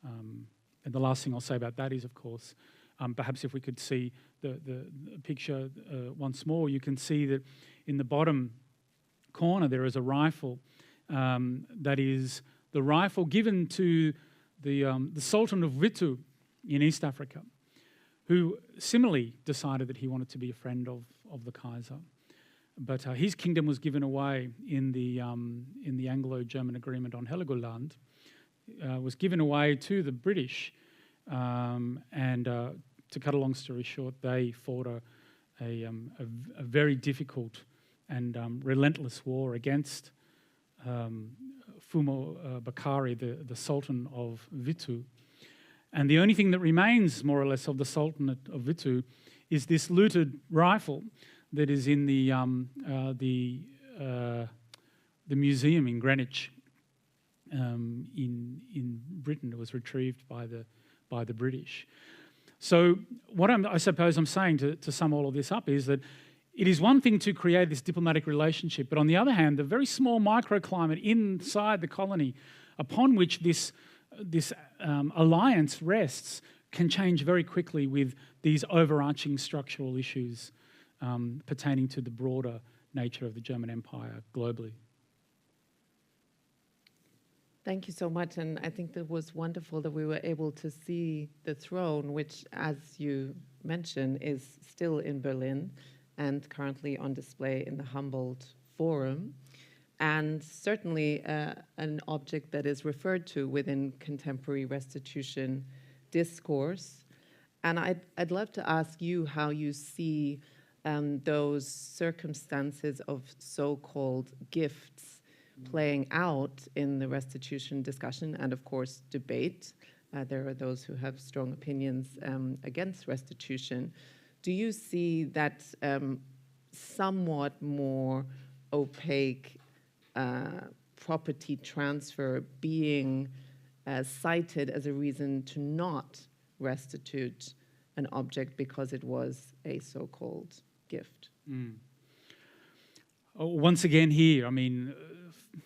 And the last thing I'll say about that is, of course, perhaps if we could see the picture once more, you can see that in the bottom corner there is a rifle that is the rifle given to the Sultan of Witu in East Africa, who similarly decided that he wanted to be a friend of the Kaiser. But his kingdom was given away in the Anglo-German agreement on Heligoland, was given away to the British, and to cut a long story short, they fought a very difficult and relentless war against Fumo Bakari, the Sultan of Witu. And the only thing that remains, more or less, of the Sultanate of Witu is this looted rifle that is in the museum in Greenwich, in Britain. It was retrieved by the British. So what I suppose I'm saying to sum all of this up is that it is one thing to create this diplomatic relationship, but on the other hand, the very small microclimate inside the colony upon which this alliance rests can change very quickly with these overarching structural issues pertaining to the broader nature of the German Empire globally. Thank you so much, and I think that was wonderful that we were able to see the throne, which, as you mentioned, is still in Berlin and currently on display in the Humboldt Forum, and certainly an object that is referred to within contemporary restitution discourse. And I'd love to ask you how you see those circumstances of so-called gifts playing out in the restitution discussion and, of course, debate. There are those who have strong opinions against restitution. Do you see that somewhat more opaque property transfer being cited as a reason to not restitute an object because it was a so-called gift? Once again here,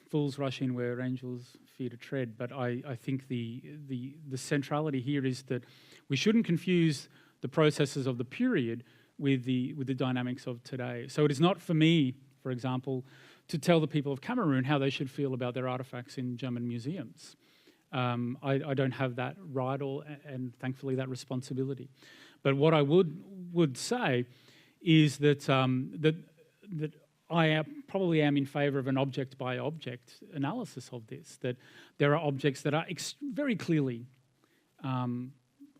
fools rush in where angels fear to tread, but I think the centrality here is that we shouldn't confuse the processes of the period with the dynamics of today. So it is not for me, for example, to tell the people of Cameroon how they should feel about their artifacts in German museums. I don't have that right and thankfully that responsibility. But what I would say is that that I probably am in favour of an object-by-object analysis of this, that there are objects that are very clearly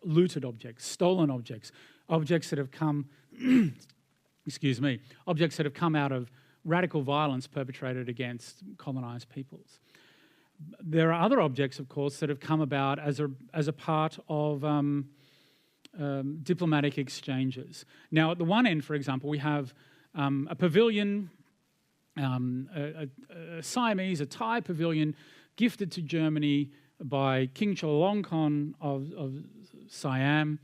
looted objects, stolen objects, objects that have come, objects that have come out of radical violence perpetrated against colonised peoples. There are other objects, of course, that have come about as a part of diplomatic exchanges. Now, at the one end, for example, we have a pavilion, a Siamese, a Thai pavilion gifted to Germany by King Chulalongkorn of Siam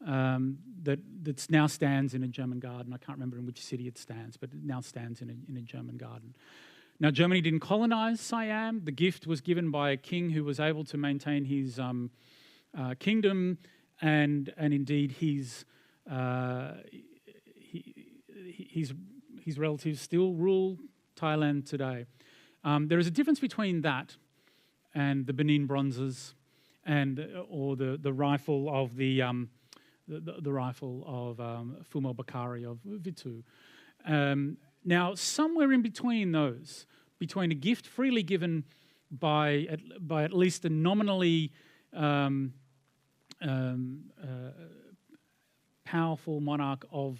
that now stands in a German garden. I can't remember in which city it stands, but it now stands in a German garden. Now, Germany didn't colonise Siam. The gift was given by a king who was able to maintain his kingdom, and indeed his relatives still rule Thailand today. There is a difference between that and the Benin bronzes, or the rifle of the rifle of Fumo Bakari of Vitu. Now, somewhere in between those, between a gift freely given by at least a nominally powerful monarch of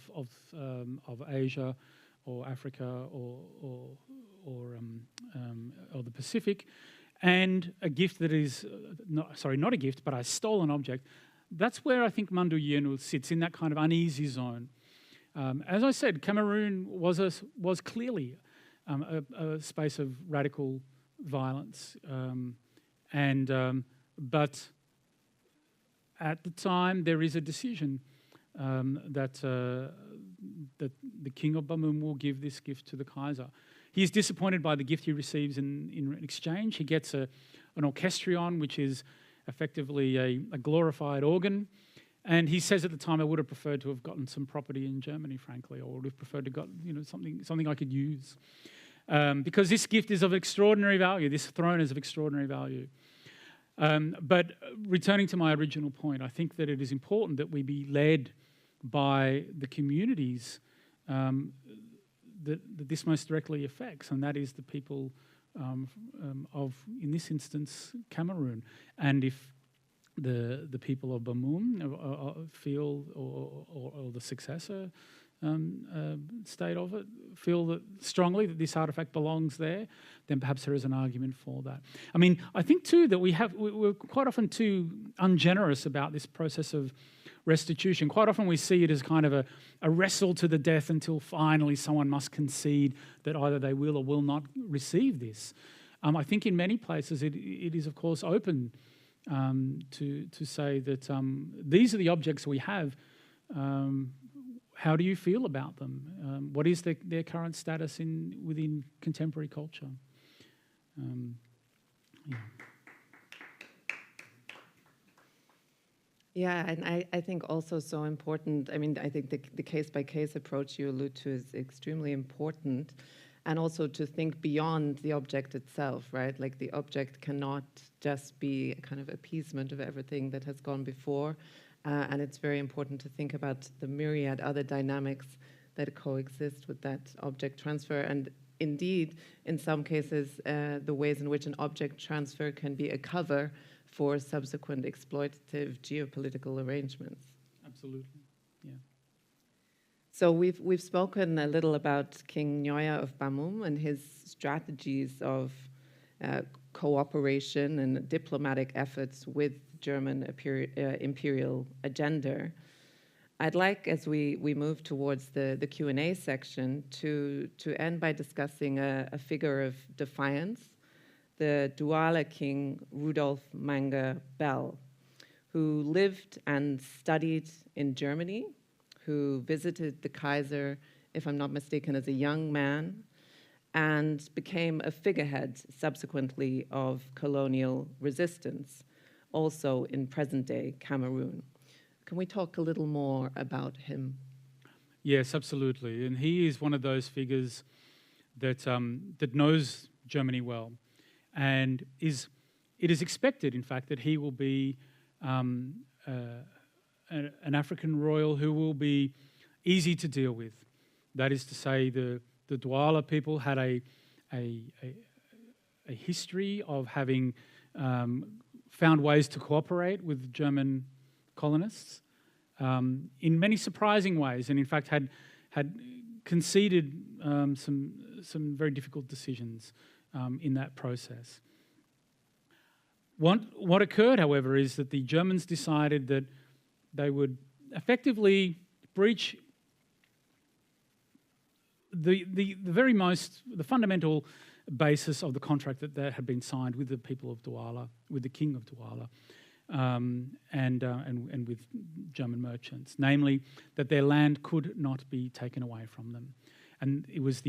Asia or Africa or the Pacific, and a gift that is not a gift, but a stolen object. That's where I think Mandu Yenu sits, in that kind of uneasy zone. As I said, Cameroon was clearly a space of radical violence, but at the time there is a decision that the king of Bamum will give this gift to the Kaiser. He is disappointed by the gift he receives in exchange. He gets an orchestrion, which is effectively a glorified organ. And he says at the time, I would have preferred to have gotten some property in Germany, frankly, or would have preferred to got something I could use. Because this gift is of extraordinary value, this throne is of extraordinary value. But returning to my original point, I think that it is important that we be led by the communities that this most directly affects, and that is the people of, in this instance, Cameroon. And if the people of Bamum feel, or the successor state of it, feel that strongly that this artifact belongs there, then perhaps there is an argument for that. I mean, I think too that we're quite often too ungenerous about this process of restitution. Quite often we see it as kind of a wrestle to the death until finally someone must concede that either they will or will not receive this. I think in many places it is, of course, open to say that these are the objects we have. How do you feel about them? What is their current status within contemporary culture? Yeah. Yeah, and I think also so important, I mean, I think the case-by-case approach you allude to is extremely important, and also to think beyond the object itself, right? Like the object cannot just be a kind of appeasement of everything that has gone before, and it's very important to think about the myriad other dynamics that coexist with that object transfer, and indeed, in some cases, the ways in which an object transfer can be a cover for subsequent exploitative geopolitical arrangements. Absolutely, yeah. So we've spoken a little about King Nyoya of Bamum and his strategies of cooperation and diplomatic efforts with German imperial agenda. I'd like, as we move towards the Q&A section, to end by discussing a figure of defiance, the Douala king Rudolf Manga Bell, who lived and studied in Germany, who visited the Kaiser, if I'm not mistaken, as a young man, and became a figurehead subsequently of colonial resistance, also in present-day Cameroon. Can we talk a little more about him? Yes, absolutely. And he is one of those figures that that knows Germany well. And it is expected, in fact, that he will be an African royal who will be easy to deal with. That is to say, the Douala people had a history of having found ways to cooperate with German colonists in many surprising ways, and in fact had conceded some very difficult decisions in that process. What occurred, however, is that the Germans decided that they would effectively breach the fundamental basis of the contract that had been signed with the people of Douala, with the king of Douala, and with German merchants, namely that their land could not be taken away from them. And it was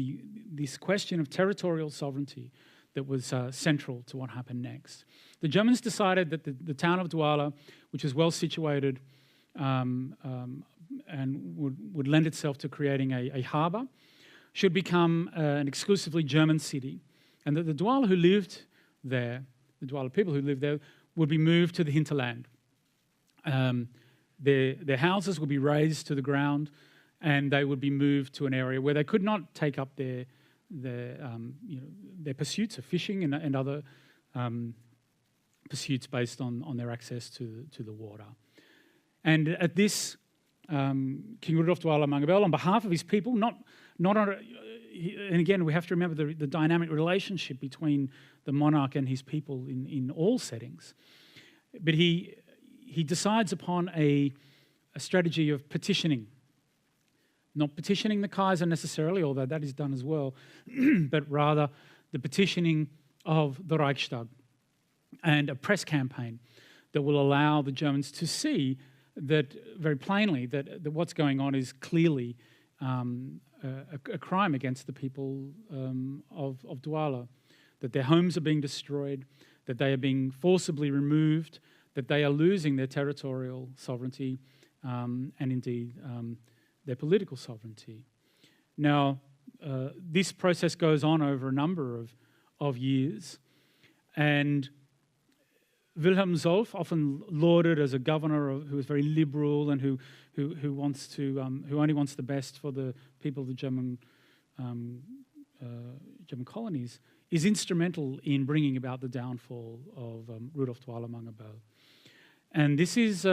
this question of territorial sovereignty that was central to what happened next. The Germans decided that the town of Douala, which is well situated and would lend itself to creating a harbour, should become an exclusively German city, and that the Douala who lived there, the Douala people who lived there, would be moved to the hinterland. Their houses would be razed to the ground, and they would be moved to an area where they could not take up their pursuits of fishing and other pursuits based on their access to the water. And at this, King Rudolf Douala Mangabell, on behalf of his people, not on and again, we have to remember the dynamic relationship between the monarch and his people in all settings. But he decides upon a strategy of petitioning. Not petitioning the Kaiser necessarily, although that is done as well, but rather the petitioning of the Reichstag and a press campaign that will allow the Germans to see that very plainly that what's going on is clearly a crime against the people of Douala, that their homes are being destroyed, that they are being forcibly removed, that they are losing their territorial sovereignty and indeed their political sovereignty. Now, this process goes on over a number of years, and Wilhelm Solf, often lauded as a governor who is very liberal and who only wants the best for the people of the German colonies, is instrumental in bringing about the downfall of Rudolf Douala Mangabell. And this is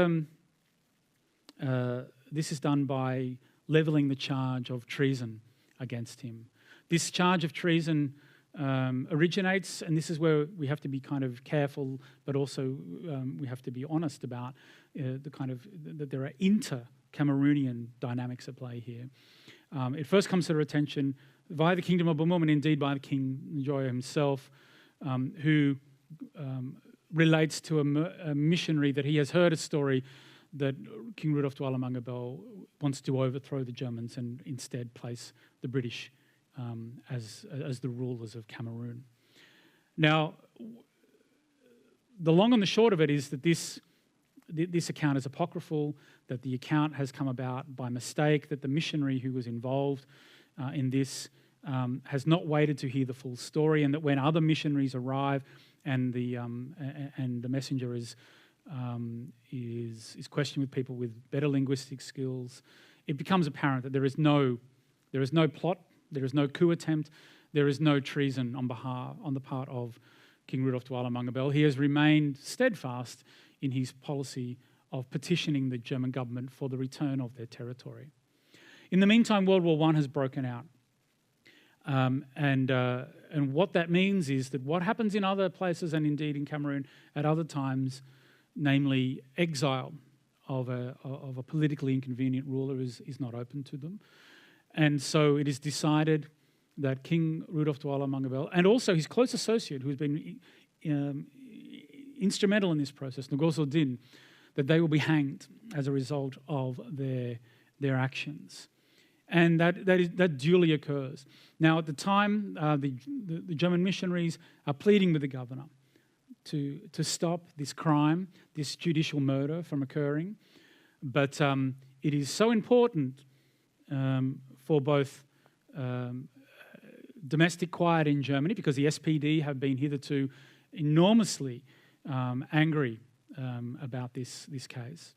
done by levelling the charge of treason against him. This charge of treason originates, and this is where we have to be kind of careful, but also we have to be honest about that there are inter-Cameroonian dynamics at play here. It first comes to our attention via the Kingdom of Bumum and indeed by the King Njoya himself, who relates to a missionary that he has heard a story that King Rudolf Douala Mangabell wants to overthrow the Germans and instead place the British as the rulers of Cameroon. Now, the long and the short of it is that this account is apocryphal, that the account has come about by mistake, that the missionary who was involved in this has not waited to hear the full story, and that when other missionaries arrive and the messenger is questioned with people with better linguistic skills, it becomes apparent that there is no plot, there is no coup attempt, there is no treason on the part of King Rudolf Douala Mangabell. He has remained steadfast in his policy of petitioning the German government for the return of their territory. In the meantime, World War I has broken out. And what that means is that what happens in other places and indeed in Cameroon at other times, namely exile of a politically inconvenient ruler, is not open to them. And so it is decided that King Rudolf Douala Mangabell, and also his close associate who has been instrumental in this process, Ngozi Din, that they will be hanged as a result of their actions. And that duly occurs. Now, at the time, the German missionaries are pleading with the governor to stop this crime, this judicial murder from occurring. But it is so important for both domestic quiet in Germany, because the SPD have been hitherto enormously angry about this case,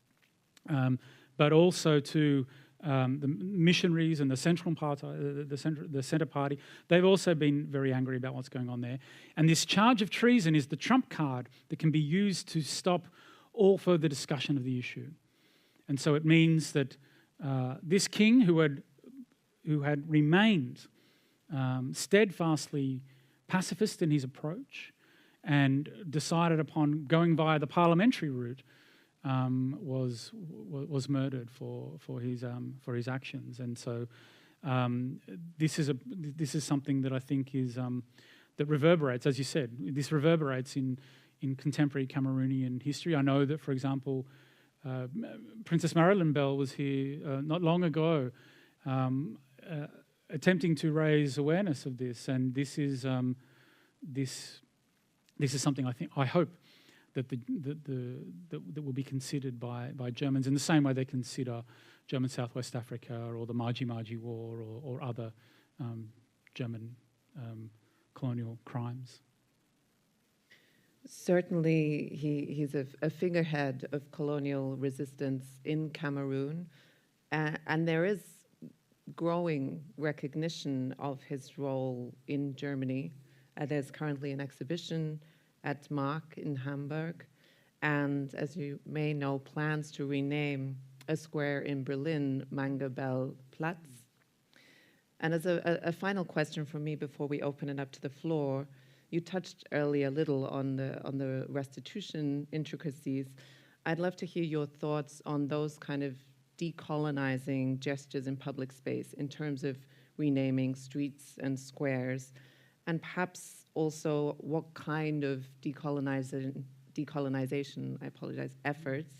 but also to the missionaries and the Central Party, the Centre Party. They've also been very angry about what's going on there. And this charge of treason is the trump card that can be used to stop all further discussion of the issue. And so it means that this king, who had remained steadfastly pacifist in his approach and decided upon going via the parliamentary route, was murdered for his actions. And so this is something that I think is that reverberates, as you said. This reverberates in contemporary Cameroonian history. I know that, for example, Princess Marilyn Bell was here not long ago, attempting to raise awareness of this, and this is something I hope that will be considered by Germans in the same way they consider German Southwest Africa or the Maji War or other German colonial crimes. times. Certainly, he's a figurehead of colonial resistance in Cameroon, and there is growing recognition of his role in Germany. There's currently an exhibition at Mark in Hamburg, and as you may know, plans to rename a square in Berlin, Mangebelplatz. And as a final question from me before we open it up to the floor, you touched earlier a little on the restitution intricacies. I'd love to hear your thoughts on those kind of decolonizing gestures in public space in terms of renaming streets and squares, and perhaps also what kind of decolonization, efforts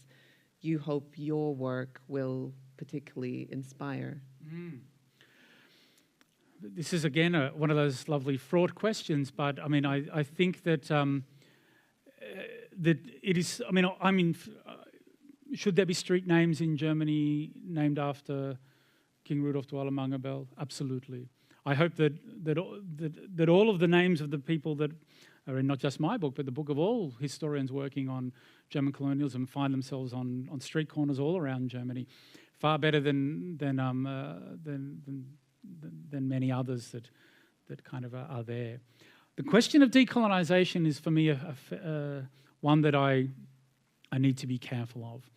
you hope your work will particularly inspire. This is, again, one of those lovely fraught questions, but I mean, I think that that it is, should there be street names in Germany named after King Rudolf Douala Mangebel? Absolutely. I hope that all of the names of the people that are in not just my book, but the book of all historians working on German colonialism find themselves on street corners all around Germany, far better than many others that kind of are there. The question of decolonization is, for me, one that I need to be careful of.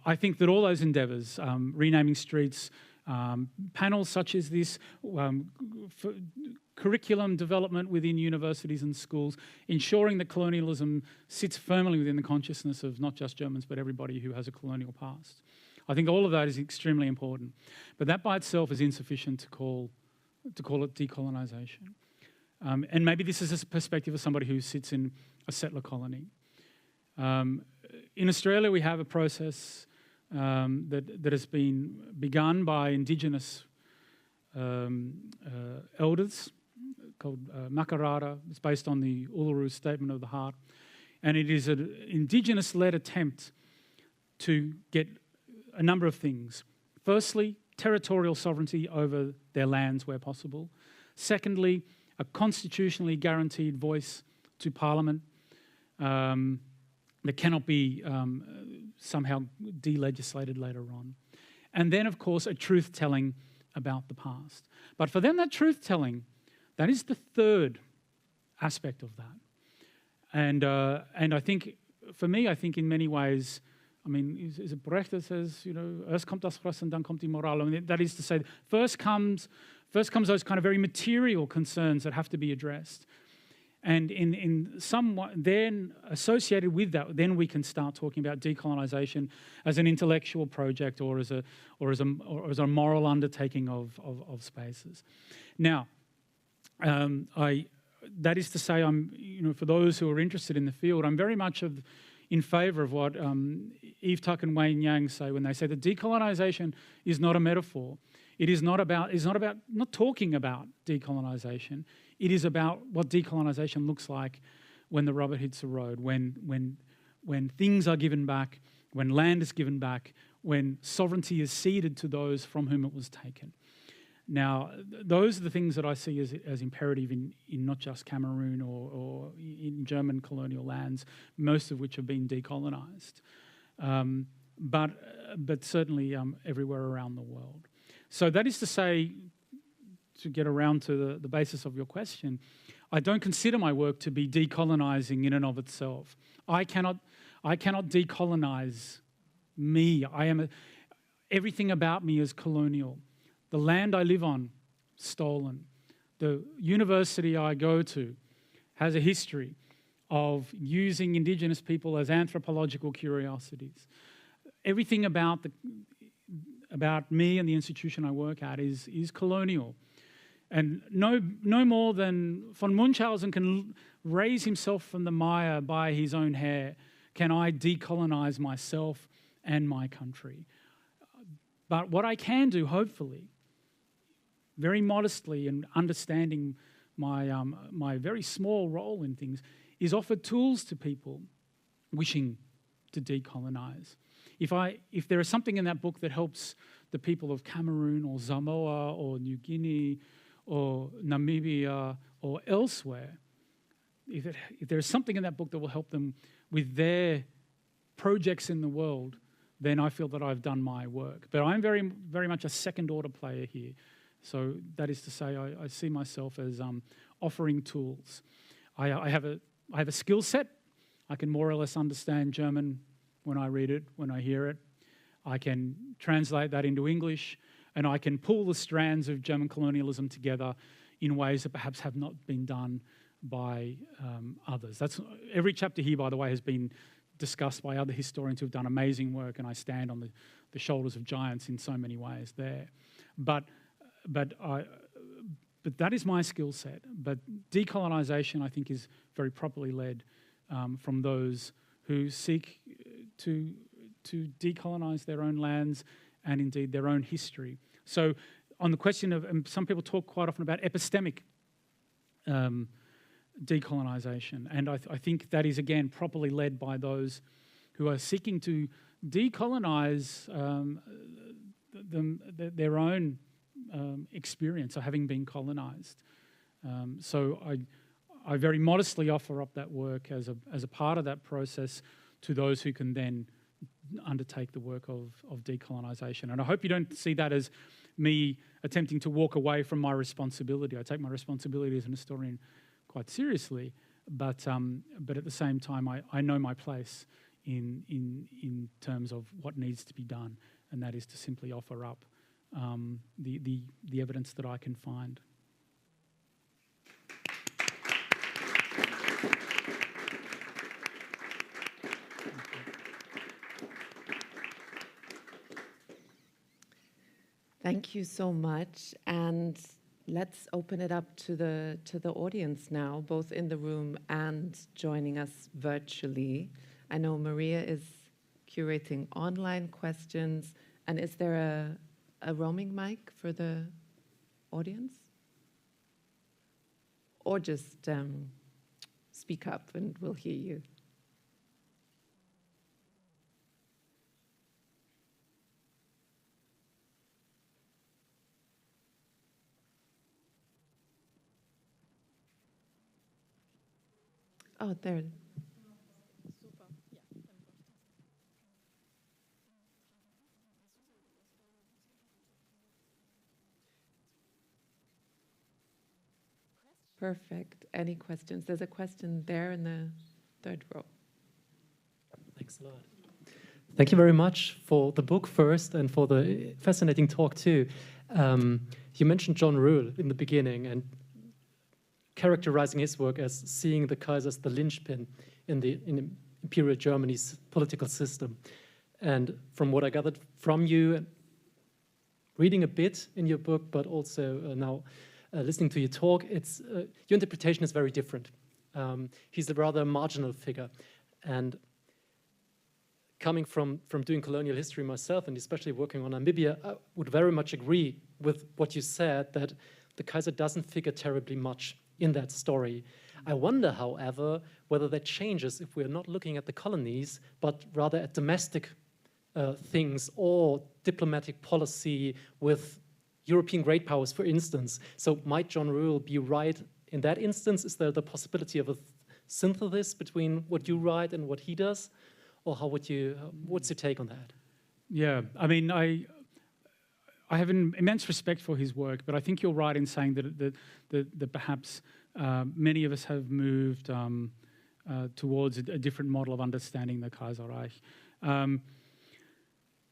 I think that all those endeavours, renaming streets, panels such as this, curriculum development within universities and schools, ensuring that colonialism sits firmly within the consciousness of not just Germans but everybody who has a colonial past. I think all of that is extremely important, but that by itself is insufficient to call it decolonization. And maybe this is a perspective of somebody who sits in a settler colony. In Australia, we have a process that has been begun by Indigenous elders called Makarrata. It's based on the Uluru Statement of the Heart, and it is an Indigenous-led attempt to get a number of things. Firstly, territorial sovereignty over their lands where possible. Secondly, a constitutionally guaranteed voice to Parliament that cannot be somehow de-legislated later on. And then, of course, a truth-telling about the past. But for them, that truth-telling, that is the third aspect of that. And I think, for me, I think in many ways, I mean, is it Brecht that says, erst kommt das Fressen, dann kommt die Moral? I mean, that is to say, first comes those kind of very material concerns that have to be addressed. And in some, then associated with that, then we can start talking about decolonization as an intellectual project or as a moral undertaking of spaces. Now, that is to say, for those who are interested in the field, I'm very much in favour of what Eve Tuck and Wayne Yang say when they say that decolonization is not a metaphor. It is not talking about decolonization. It is about what decolonization looks like when the rubber hits the road, when things are given back, when land is given back, when sovereignty is ceded to those from whom it was taken. Now, those are the things that I see as imperative in not just Cameroon or in German colonial lands, most of which have been decolonized, but certainly everywhere around the world. So that is to say, to get around to the basis of your question, I don't consider my work to be decolonizing in and of itself. I cannot decolonize me. Everything about me is colonial. The land I live on, stolen. The university I go to has a history of using Indigenous people as anthropological curiosities. Everything about me and the institution I work at is colonial. And no more than von Munchausen can raise himself from the mire by his own hair can I decolonize myself and my country. But what I can do, hopefully, very modestly and understanding my very small role in things, is offer tools to people wishing to decolonize. If there is something in that book that helps the people of Cameroon or Samoa or New Guinea or Namibia or elsewhere, if there is something in that book that will help them with their projects in the world, then I feel that I've done my work. But I'm very, very much a second-order player here. So that is to say, I see myself as offering tools. I have a skill set. I can more or less understand German when I read it, when I hear it. I can translate that into English, and I can pull the strands of German colonialism together in ways that perhaps have not been done by others. Every chapter here, by the way, has been discussed by other historians who've done amazing work, and I stand on the shoulders of giants in so many ways there. But that is my skill set. But decolonisation, I think, is very properly led from those who seek to decolonise their own lands and indeed their own history. So on the question of, some people talk quite often about epistemic decolonisation, and I think that is again properly led by those who are seeking to decolonise their own experience of having been colonised. So I very modestly offer up that work as a part of that process to those who can then undertake the work of decolonisation. And I hope you don't see that as me attempting to walk away from my responsibility. I take my responsibility as an historian quite seriously, but at the same time, I know my place in terms of what needs to be done, and that is to simply offer up the evidence that I can find. Thank you so much, and let's open it up to the audience now, both in the room and joining us virtually. I know Maria is curating online questions, and is there a roaming mic for the audience? Or just speak up and we'll hear you. Oh, there. Perfect. Any questions? There's a question there in the third row. Thanks a lot. Thank you very much for the book first and for the fascinating talk too. You mentioned John Rule in the beginning and characterizing his work as seeing the Kaiser as the linchpin in Imperial Germany's political system. And from what I gathered from you, reading a bit in your book, but also now listening to your talk, your interpretation is very different. He's a rather marginal figure. And coming from doing colonial history myself, and especially working on Namibia, I would very much agree with what you said, that the Kaiser doesn't figure terribly much in that story. I wonder, however, whether that changes if we're not looking at the colonies, but rather at domestic things or diplomatic policy with European great powers, for instance. So might John Rule be right in that instance? Is there the possibility of a synthesis between what you write and what he does? Or how would what's your take on that? Yeah, I mean, I have an immense respect for his work, but I think you're right in saying that perhaps many of us have moved towards a different model of understanding the Kaiserreich.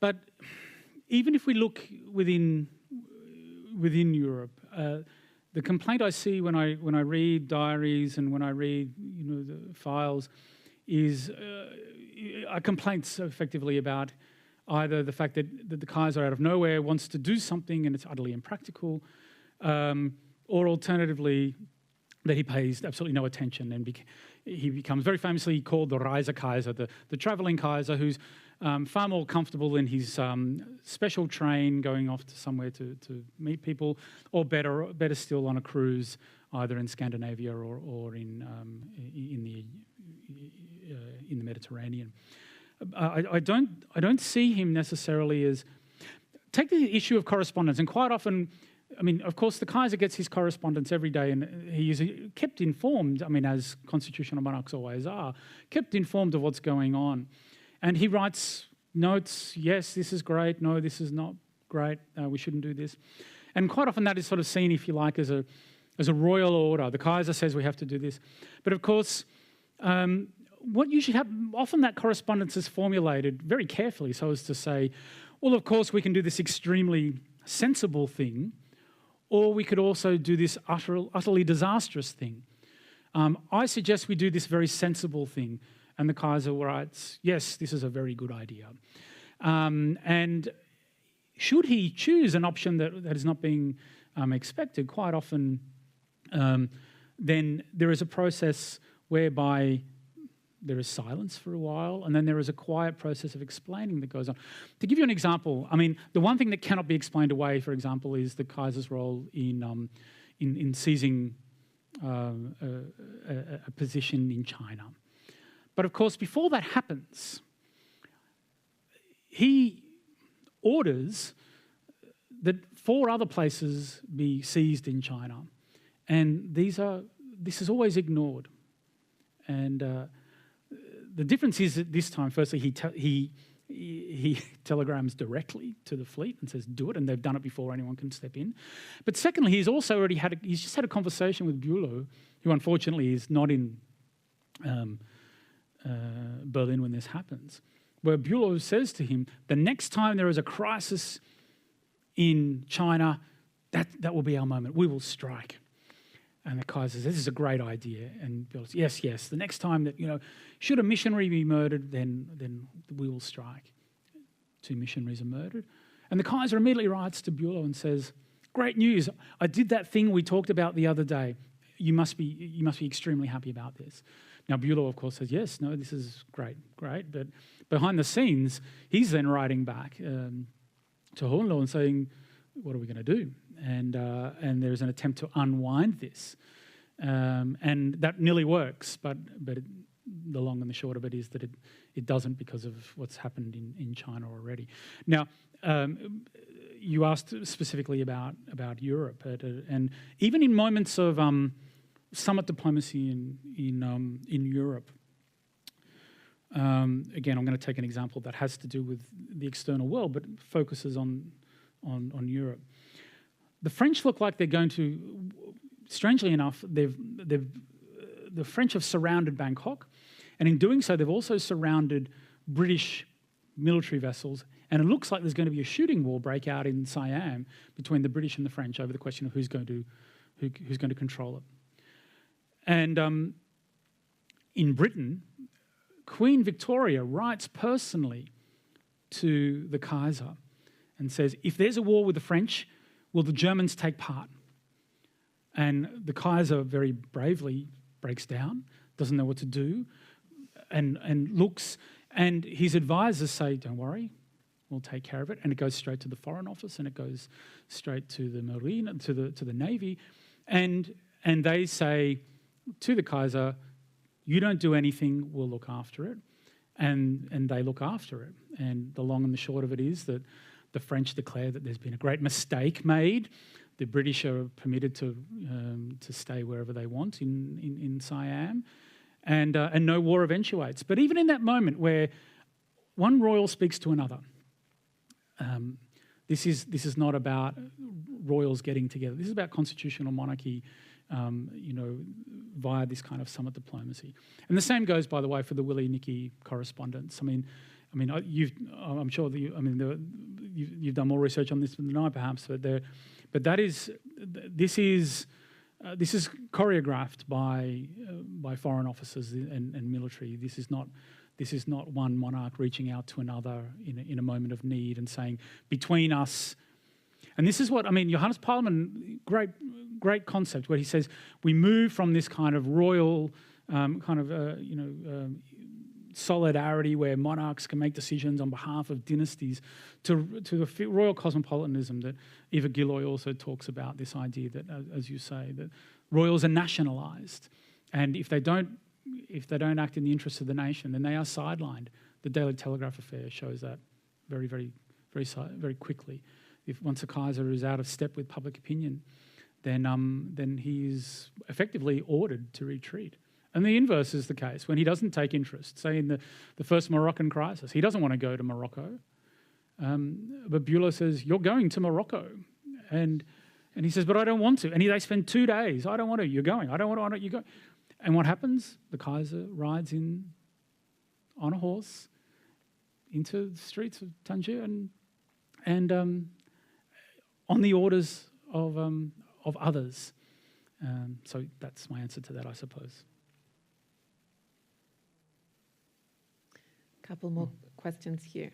But even if we look within Europe, the complaint I see when I read diaries and when I read the files is complaints effectively about either the fact that the Kaiser out of nowhere wants to do something and it's utterly impractical, or alternatively that he pays absolutely no attention and he becomes very famously called the Reise Kaiser, the travelling Kaiser, who's far more comfortable in his special train going off to somewhere to meet people, or better still on a cruise either in Scandinavia or in the Mediterranean. I don't see him necessarily as... Take the issue of correspondence, and quite often I mean, of course, the Kaiser gets his correspondence every day, and he is kept informed, I mean, as constitutional monarchs always are, kept informed of what's going on. And he writes notes, yes, this is great, no, this is not great, we shouldn't do this. And quite often that is sort of seen, if you like, as a royal order. The Kaiser says we have to do this. But of course, what usually happens, often that correspondence is formulated very carefully so as to say, well, of course, we can do this extremely sensible thing, or we could also do this utterly disastrous thing. I suggest we do this very sensible thing. And the Kaiser writes, yes, this is a very good idea. And should he choose an option that is not being expected, quite often then there is a process whereby there is silence for a while, and then there is a quiet process of explaining that goes on. To give you an example, I mean, the one thing that cannot be explained away, for example, is the Kaiser's role in seizing a position in China. But of course, before that happens, he orders that 4 other places be seized in China, and this is always ignored. And the difference is that this time, firstly, he telegrams directly to the fleet and says, "Do it," and they've done it before anyone can step in. But secondly, he's just had a conversation with Bülow, who unfortunately is not in Berlin when this happens, where Bülow says to him, the next time there is a crisis in China, that will be our moment. We will strike. And the Kaiser says, this is a great idea. And Bülow says, yes, the next time that, should a missionary be murdered, then we will strike. 2 missionaries are murdered. And the Kaiser immediately writes to Bülow and says, great news, I did that thing we talked about the other day. You must be extremely happy about this. Now, Bülow, of course, says, yes, no, this is great. But behind the scenes, he's then writing back to Hohenlohe and saying, what are we going to do? And there's an attempt to unwind this. And that nearly works, but the long and the short of it is that it doesn't because of what's happened in China already. Now, you asked specifically about Europe, and even in moments of summit diplomacy in Europe, again, I'm going to take an example that has to do with the external world, but focuses on Europe. The French look like they're going to, strangely enough, the French have surrounded Bangkok, and in doing so, they've also surrounded British military vessels, and it looks like there's going to be a shooting war break out in Siam between the British and the French over the question of who's going to control it. And in Britain, Queen Victoria writes personally to the Kaiser and says, if there's a war with the French, will the Germans take part? And the Kaiser very bravely breaks down, doesn't know what to do, and looks, and his advisors say, don't worry, we'll take care of it. And it goes straight to the Foreign Office, and it goes straight to the Marine, to the Navy, and they say to the Kaiser, you don't do anything, we'll look after it. And they look after it. And the long and the short of it is that the French declare that there's been a great mistake made. The British are permitted to stay wherever they want in Siam, and no war eventuates. But even in that moment where one royal speaks to another, this is not about royals getting together. This is about constitutional monarchy, via this kind of summit diplomacy. And the same goes, by the way, for the Willie-Nicky correspondence. I'm sure that you've done more research on this than I, perhaps, but this is choreographed by foreign officers and military. This is not one monarch reaching out to another in a moment of need and saying, between us. And this is what, Johannes Parliament, great concept, where he says, we move from this kind of royal solidarity where monarchs can make decisions on behalf of dynasties to the royal cosmopolitanism that Eva Gilloy also talks about, this idea that, as you say, that royals are nationalised. And if they don't act in the interests of the nation, then they are sidelined. The Daily Telegraph affair shows that very, very, very, very quickly. if once a Kaiser is out of step with public opinion, then he is effectively ordered to retreat. And the inverse is the case. When he doesn't take interest, say in the first Moroccan crisis, he doesn't want to go to Morocco. But Bülow says, "You're going to Morocco." And he says, "But I don't want to." And they spend 2 days. "I don't want to, you're going. I don't want to, you're going." And what happens? The Kaiser rides in on a horse into the streets of Tangier and on the orders of others. So that's my answer to that, I suppose. Couple more questions here.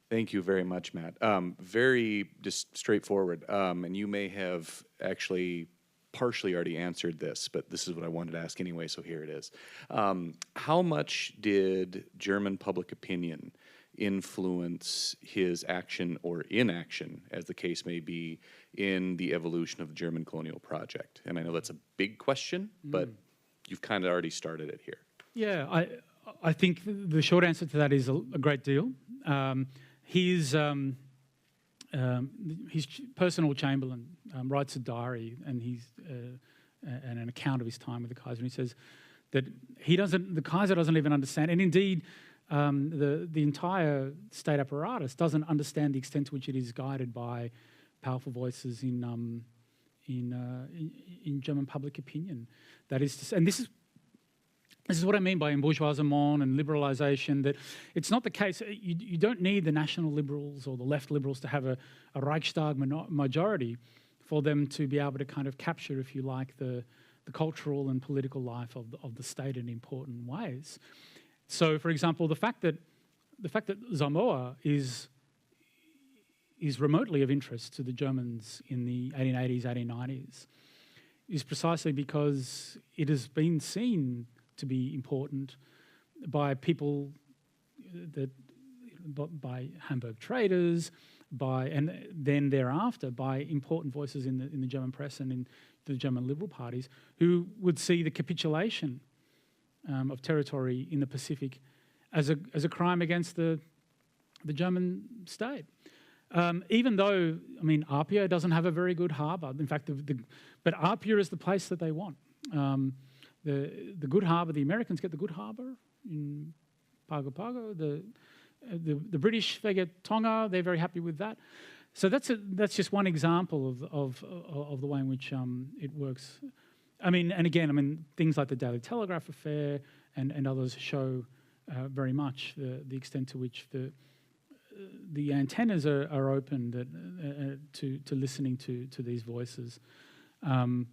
Thank you very much, Matt. Very just straightforward. And you may have actually partially already answered this, but this is what I wanted to ask anyway, so here it is. How much did German public opinion influence his action or inaction, as the case may be, in the evolution of the German colonial project? And I know that's a big question, but you've kind of already started it here. Yeah, I think the short answer to that is a great deal. His personal chamberlain writes a diary and an account of his time with the Kaiser, and he says that the Kaiser doesn't even understand, and indeed the entire state apparatus doesn't understand the extent to which it is guided by powerful voices in German public opinion. That is to say, and this is what I mean by embourgeoisement and liberalisation, that it's not the case. You don't need the national liberals or the left liberals to have a Reichstag majority for them to be able to kind of capture, if you like, the cultural and political life of the state in important ways. So, for example, the fact that Samoa is remotely of interest to the Germans in the 1880s, 1890s is precisely because it has been seen to be important by people by Hamburg traders, and then thereafter by important voices in the German press and in the German liberal parties, who would see the capitulation of territory in the Pacific as a crime against the German state. Even though, I mean, Apia doesn't have a very good harbour. In fact, but Apia is the place that they want. The good harbour, the Americans get the good harbour in Pago Pago. The British, they get Tonga. They're very happy with that. So that's just one example of the way in which it works. I mean, and again, I mean, things like the Daily Telegraph affair and others show very much the extent to which the antennas are open to listening to these voices. And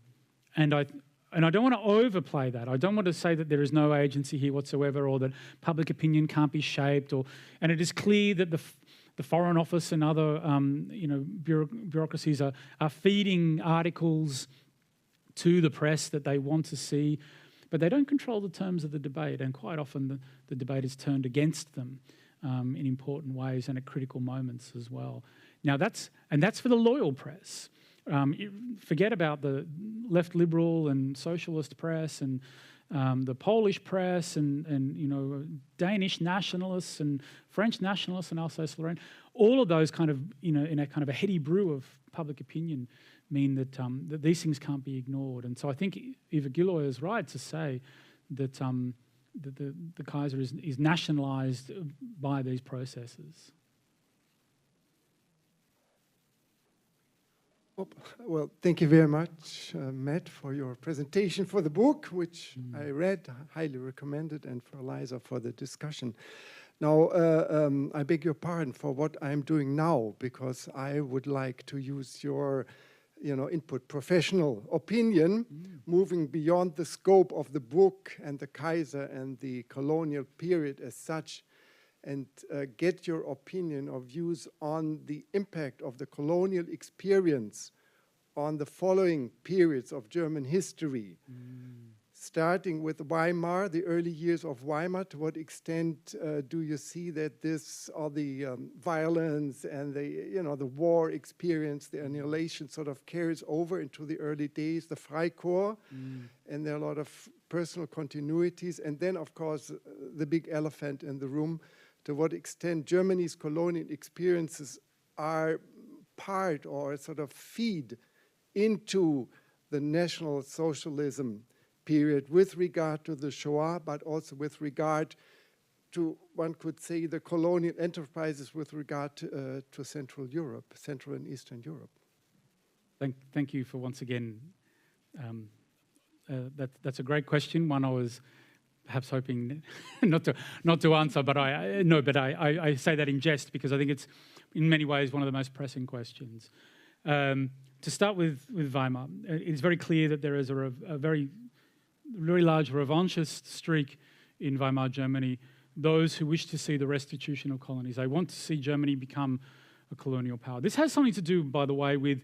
I don't want to overplay that. I don't want to say that there is no agency here whatsoever, or that public opinion can't be shaped. And it is clear that the Foreign Office and other bureaucracies are feeding articles to the press that they want to see, but they don't control the terms of the debate. And quite often the debate is turned against them in important ways and at critical moments as well. Now that's for the loyal press. Forget about the left liberal and socialist press and the Polish press and Danish nationalists and French nationalists and Alsace-Lorraine. All of those kind of, in a kind of a heady brew of public opinion mean that these things can't be ignored. And so I think Eva Gilloy is right to say that the Kaiser is nationalised by these processes. Well, thank you very much, Matt, for your presentation for the book, which I read, highly recommended, and for Eliza for the discussion. Now, I beg your pardon for what I'm doing now, because I would like to use your input, professional opinion, moving beyond the scope of the book and the Kaiser and the colonial period as such, and get your opinion or views on the impact of the colonial experience on the following periods of German history. starting with Weimar, the early years of Weimar. To what extent do you see that all the violence and the war experience, the annihilation, sort of carries over into the early days, the Freikorps, and there are a lot of personal continuities, and then, of course, the big elephant in the room. To what extent Germany's colonial experiences are part or sort of feed into the National Socialism period with regard to the Shoah, but also with regard to, one could say, the colonial enterprises with regard to Central Europe, Central and Eastern Europe. Thank you for once again. That's a great question. One I was perhaps hoping not to answer, but I say that in jest because I think it's in many ways one of the most pressing questions. To start with Weimar, it's very clear that there is a very large revanchist streak in Weimar Germany. Those who wish to see the restitution of colonies, they want to see Germany become a colonial power. This has something to do, by the way, with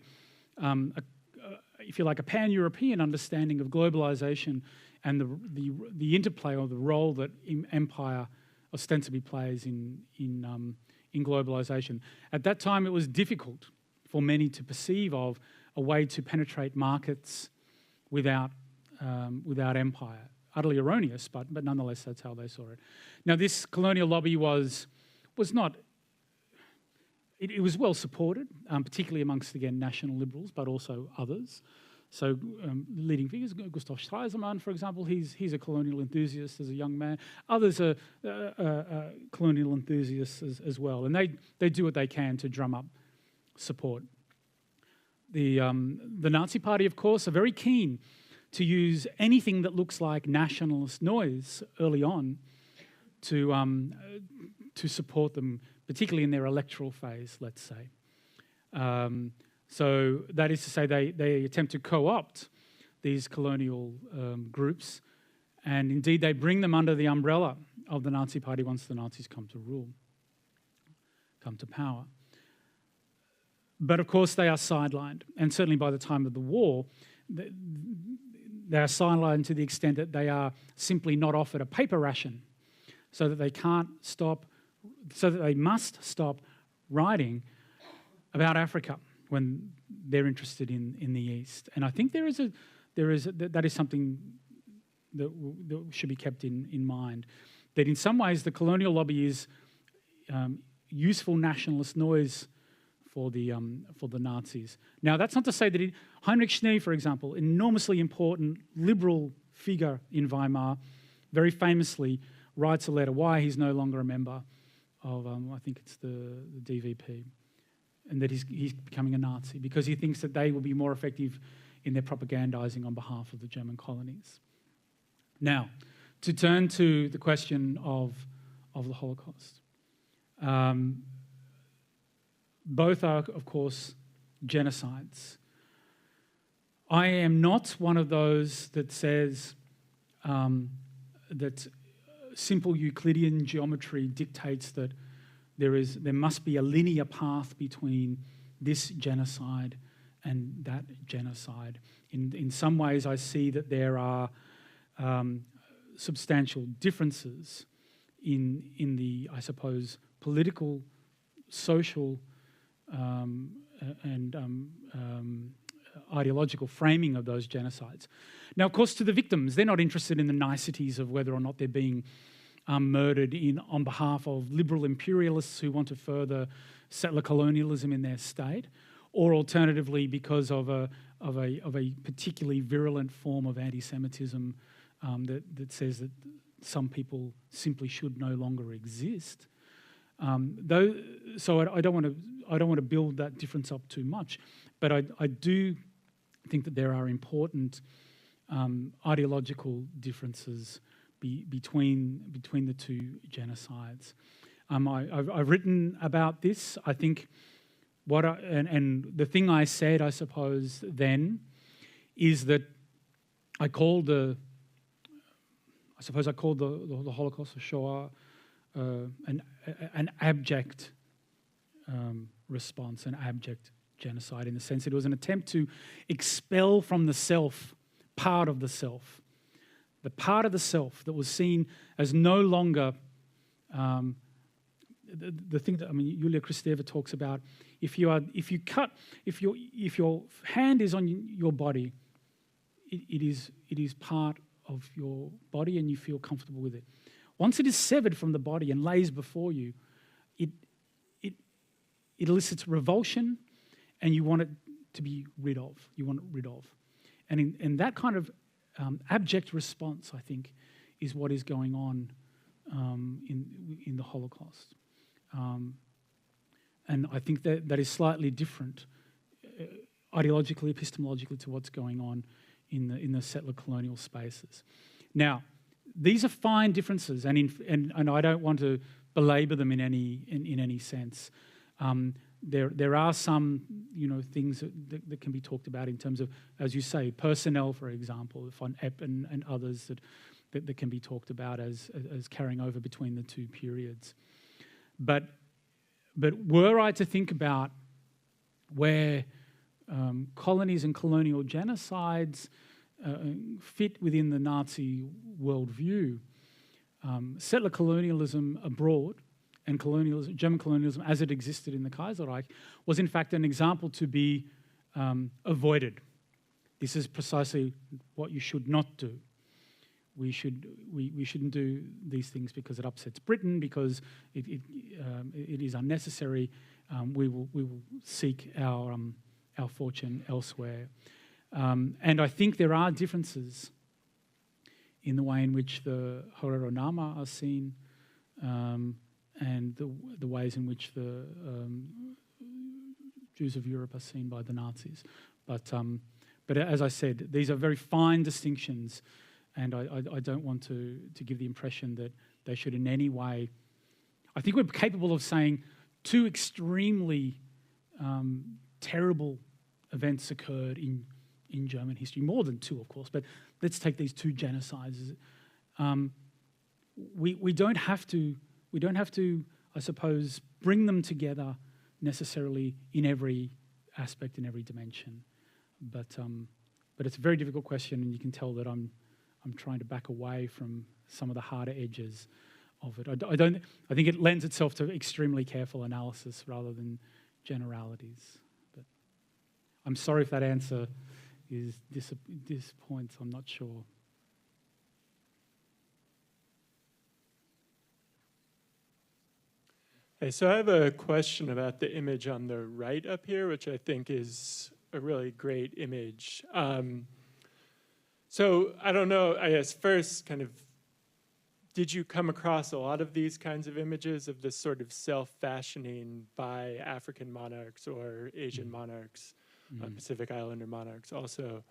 if you like, a pan-European understanding of globalization and the interplay or the role that empire ostensibly plays in globalization. At that time, it was difficult for many to perceive of a way to penetrate markets without empire. Utterly erroneous, but nonetheless, that's how they saw it. Now, this colonial lobby was not. It was well supported, particularly amongst, again, national liberals, but also others. So leading figures, Gustav Stresemann, for example, he's a colonial enthusiast as a young man. Others are colonial enthusiasts as well, and they do what they can to drum up support. The Nazi Party, of course, are very keen to use anything that looks like nationalist noise early on to support them, particularly in their electoral phase, let's say. So that is to say they attempt to co-opt these colonial groups, and indeed they bring them under the umbrella of the Nazi Party once the Nazis come to power. But of course they are sidelined, and certainly by the time of the war, they are sidelined to the extent that they are simply not offered a paper ration, so that they must stop writing about Africa when they're interested in the East. And I think that is something that should be kept in mind. That in some ways the colonial lobby is useful nationalist noise for the Nazis. Now that's not to say that Heinrich Schnee, for example, enormously important liberal figure in Weimar, very famously writes a letter why he's no longer a member of I think it's the DVP, and that he's becoming a Nazi because he thinks that they will be more effective in their propagandizing on behalf of the German colonies. Now, to turn to the question of the Holocaust. Both are, of course, genocides. I am not one of those that says that simple Euclidean geometry dictates that there must be a linear path between this genocide and that genocide. In some ways, I see that there are substantial differences in the, I suppose, political, social, and ideological framing of those genocides. Now, of course, to the victims, they're not interested in the niceties of whether or not they're being murdered on behalf of liberal imperialists who want to further settler colonialism in their state, or alternatively because of a particularly virulent form of anti-Semitism that says that some people simply should no longer exist. So I don't want to build that difference up too much, but I do think that there are important ideological differences between the two genocides. I've written about this. I think and the thing I said, I suppose, then is that I called the Holocaust, the Shoah, an abject response, an abject genocide, in the sense that it was an attempt to expel from the self part of the self the part of the self that was seen as no longer the thing that, I mean, Julia Kristeva talks about, if your hand is on your body, it is part of your body and you feel comfortable with it. Once it is severed from the body and lays before you, it elicits revulsion, and you want it to be rid of. You want it rid of. And in that kind of abject response, I think, is what is going on in the Holocaust. And I think that is slightly different ideologically, epistemologically, to what's going on in the settler colonial spaces. Now, these are fine differences, and I don't want to belabor them in any sense. There are some things that can be talked about in terms of, as you say, personnel, for example, von Epp and others that can be talked about as carrying over between the two periods. But were I to think about where colonies and colonial genocides fit within the Nazi worldview, settler colonialism abroad and German colonialism as it existed in the Kaiserreich was in fact an example to be avoided. This is precisely what you should not do. We shouldn't do these things because it upsets Britain, because it is unnecessary. We will seek our fortune elsewhere. And I think there are differences in the way in which the Horero-Nama are seen, and the ways in which the Jews of Europe are seen by the Nazis. But as I said, these are very fine distinctions, and I don't want to give the impression that they should in any way... I think we're capable of saying two extremely terrible events occurred in German history, more than two, of course, but let's take these two genocides. We don't have to, I suppose, bring them together necessarily in every aspect, in every dimension. But it's a very difficult question, and you can tell that I'm trying to back away from some of the harder edges of it. I think it lends itself to extremely careful analysis rather than generalities. But I'm sorry if that answer is disappoints. I'm not sure. Hey, so I have a question about the image on the right up here, which I think is a really great image. So I don't know, I guess first kind of, did you come across a lot of these kinds of images of this sort of self-fashioning by African monarchs or Asian monarchs, Pacific Islander monarchs also?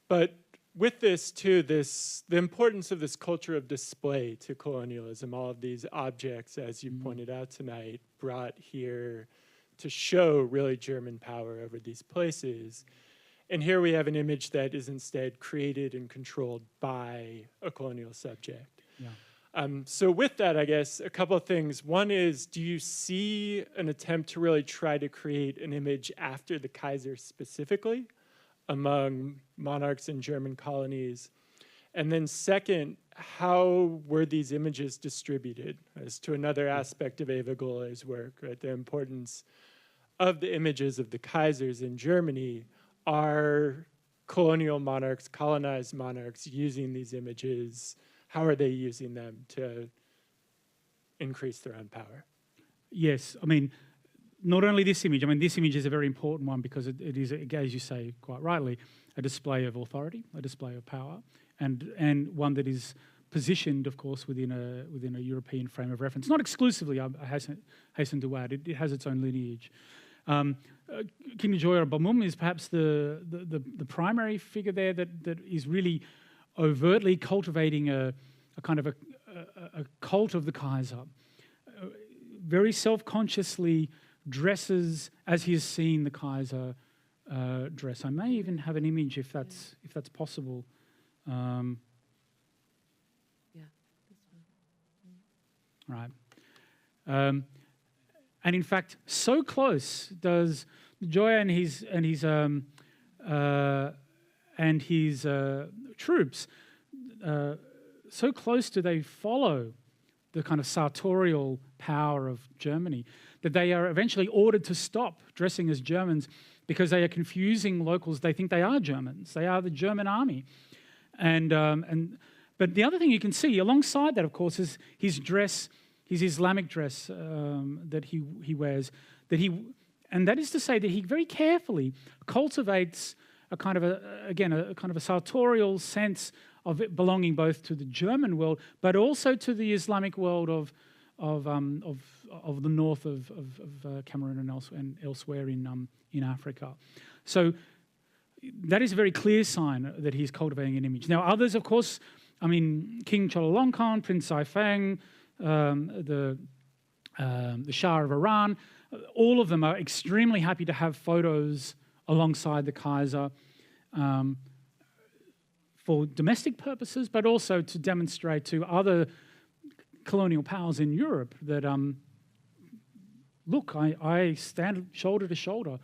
But with this too, the importance of this culture of display to colonialism, all of these objects, as you pointed out tonight, brought here to show really German power over these places. And here we have an image that is instead created and controlled by a colonial subject. Yeah. So with that, I guess, a couple of things. One is, do you see an attempt to really try to create an image after the Kaiser specifically among monarchs in German colonies? And then second, how were these images distributed? As to another aspect of Eva Golle's work, right? The importance of the images of the Kaisers in Germany. Are colonial monarchs, colonized monarchs using these images? How are they using them to increase their own power? Yes, I mean, not only this image, this image is a very important one because it is, as you say quite rightly, a display of authority, a display of power, and one that is positioned, of course, within a European frame of reference. Not exclusively, I hasten to add, it has its own lineage. King Joya-Bamum is perhaps the primary figure there that is really overtly cultivating a kind of a cult of the Kaiser. Very self-consciously dresses as he has seen the Kaiser dress. I may even have an image if that's possible. Yeah, this one. Right. And in fact, so close does Joya and his troops so close do they follow the kind of sartorial power of Germany that they are eventually ordered to stop dressing as Germans because they are confusing locals. They think they are Germans. They are the German army. But the other thing you can see alongside that, of course, is his dress, his Islamic dress that he wears. And that is to say that he very carefully cultivates a kind of a sartorial sense of it belonging both to the German world, but also to the Islamic world of the north of Cameroon and elsewhere in Africa. So that is a very clear sign that he's cultivating an image. Now, others, of course, I mean, King Chulalongkorn, Prince Saifang, the Shah of Iran, all of them are extremely happy to have photos alongside the Kaiser for domestic purposes, but also to demonstrate to other colonial powers in Europe that, look, I stand shoulder to shoulder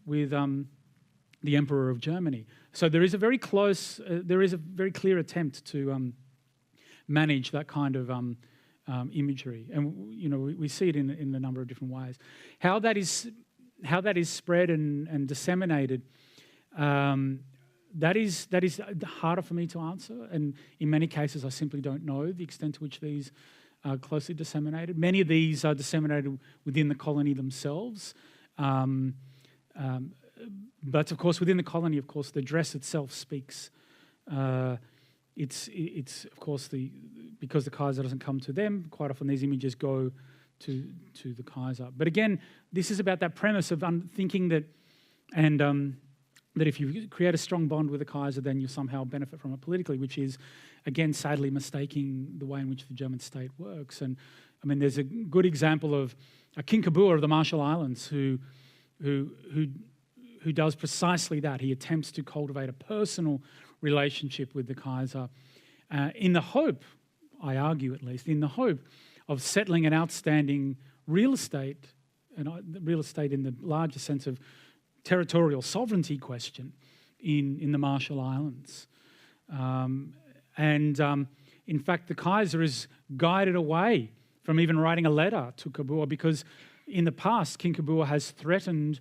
with the Emperor of Germany. So there is a very clear attempt to manage that kind of imagery, and we see it in a number of different ways. How that is spread and disseminated, that is harder for me to answer, and in many cases I simply don't know the extent to which these are closely disseminated. Many of these are disseminated within the colony themselves. But of course, within the colony, of course, the dress itself speaks. It's of course because the Kaiser doesn't come to them. Quite often, these images go to the Kaiser. But again, this is about that premise of thinking that, and that if you create a strong bond with the Kaiser, then you somehow benefit from it politically, which is, again, sadly mistaking the way in which the German state works. And I mean, there's a good example of King Kabua of the Marshall Islands who does precisely that. He attempts to cultivate a personal relationship with the Kaiser in the hope, I argue at least, in the hope of settling an outstanding real estate, and real estate in the larger sense of territorial sovereignty question in the Marshall Islands. In fact, the Kaiser is guided away from even writing a letter to Kabua because in the past, King Kabua has threatened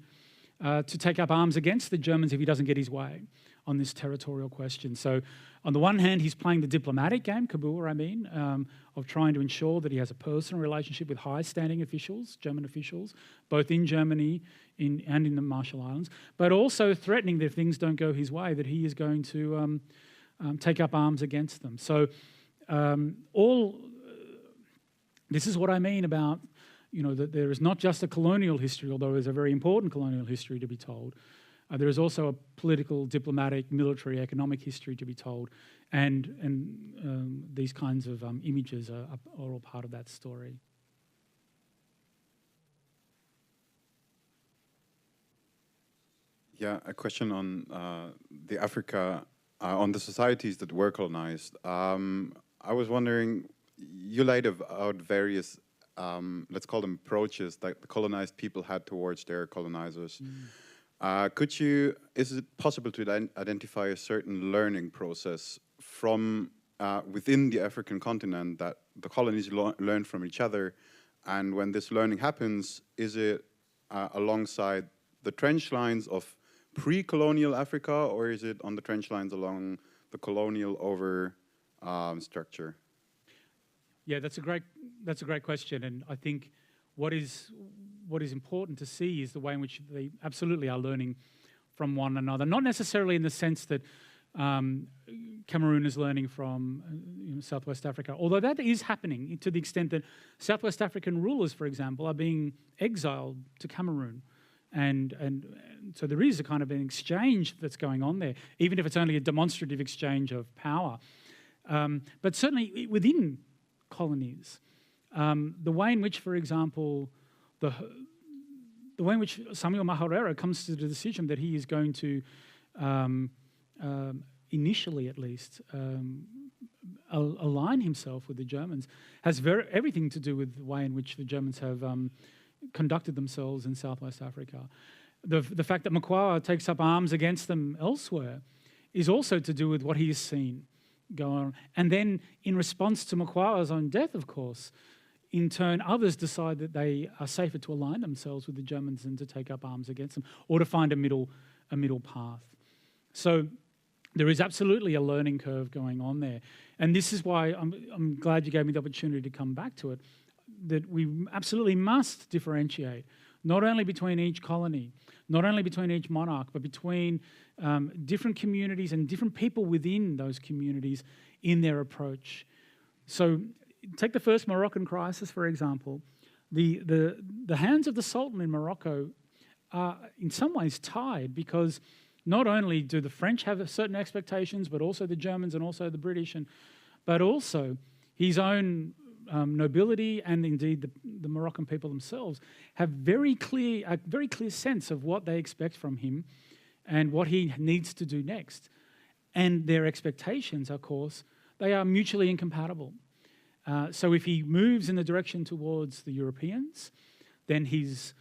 to take up arms against the Germans if he doesn't get his way on this territorial question. So on the one hand, he's playing the diplomatic game, Kabua, of trying to ensure that he has a personal relationship with high-standing officials, German officials, both in Germany and in the Marshall Islands, but also threatening that if things don't go his way, that he is going to take up arms against them. So this is what I mean about that there is not just a colonial history, although there's a very important colonial history to be told. There is also a political, diplomatic, military, economic history to be told, and these kinds of images are all part of that story. Yeah, a question on the Africa, on the societies that were colonized. I was wondering, you laid out various let's call them approaches that the colonized people had towards their colonizers. Is it possible to identify a certain learning process from within the African continent that the colonies learn from each other? And when this learning happens, is it alongside the trench lines of pre-colonial Africa, or is it on the trench lines along the colonial over structure? Yeah, that's a great question, and I think what is important to see is the way in which they absolutely are learning from one another. Not necessarily in the sense that Cameroon is learning from Southwest Africa, although that is happening to the extent that Southwest African rulers, for example, are being exiled to Cameroon, and so there is a kind of an exchange that's going on there, even if it's only a demonstrative exchange of power. But certainly within colonies, the way in which, for example, the way in which Samuel Mahahero comes to the decision that he is going to, initially at least, align himself with the Germans has everything to do with the way in which the Germans have conducted themselves in Southwest Africa. The fact that Makwawa takes up arms against them elsewhere is also to do with what he has seen go on. And then in response to Mkwawa's own death, of course, in turn, others decide that they are safer to align themselves with the Germans than to take up arms against them, or to find a middle path. So there is absolutely a learning curve going on there. And this is why I'm glad you gave me the opportunity to come back to it, that we absolutely must differentiate, not only between each colony, not only between each monarch, but between different communities and different people within those communities in their approach. So take the first Moroccan crisis, for example. The hands of the Sultan in Morocco are in some ways tied, because not only do the French have certain expectations, but also the Germans and also the British, but also his own nobility and indeed the Moroccan people themselves have a very clear sense of what they expect from him and what he needs to do next. And their expectations, of course, they are mutually incompatible. So if he moves in the direction towards the Europeans, then his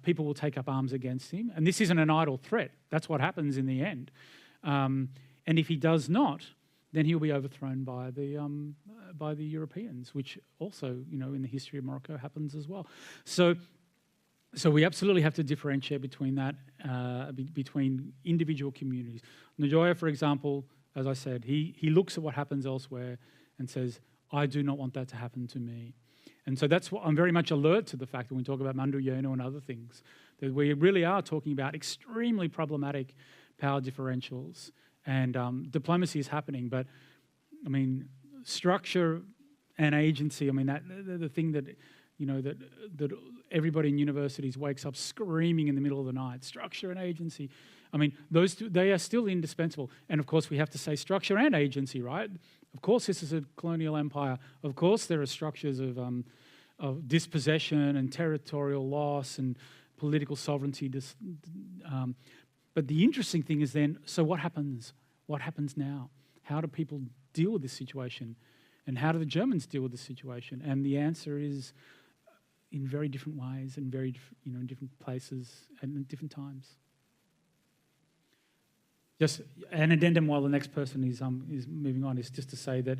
people will take up arms against him. And this isn't an idle threat. That's what happens in the end. And if he does not, then he'll be overthrown by the Europeans, which also, in the history of Morocco happens as well. So we absolutely have to differentiate between that, between individual communities. Njoya, for example, as I said, he looks at what happens elsewhere and says, I do not want that to happen to me. And so that's what I'm very much alert to the fact that when we talk about Manduyeno and other things, that we really are talking about extremely problematic power differentials. And diplomacy is happening, but I mean, structure and agency. I mean, that the thing that that everybody in universities wakes up screaming in the middle of the night. Structure and agency. I mean, those two, they are still indispensable. And of course, we have to say structure and agency, right? Of course, this is a colonial empire. Of course, there are structures of dispossession and territorial loss and political sovereignty. But the interesting thing is then, so what happens? What happens now? How do people deal with this situation? And how do the Germans deal with this situation? And the answer is in very different ways and very, in different places and at different times. Just an addendum while the next person is moving on is just to say that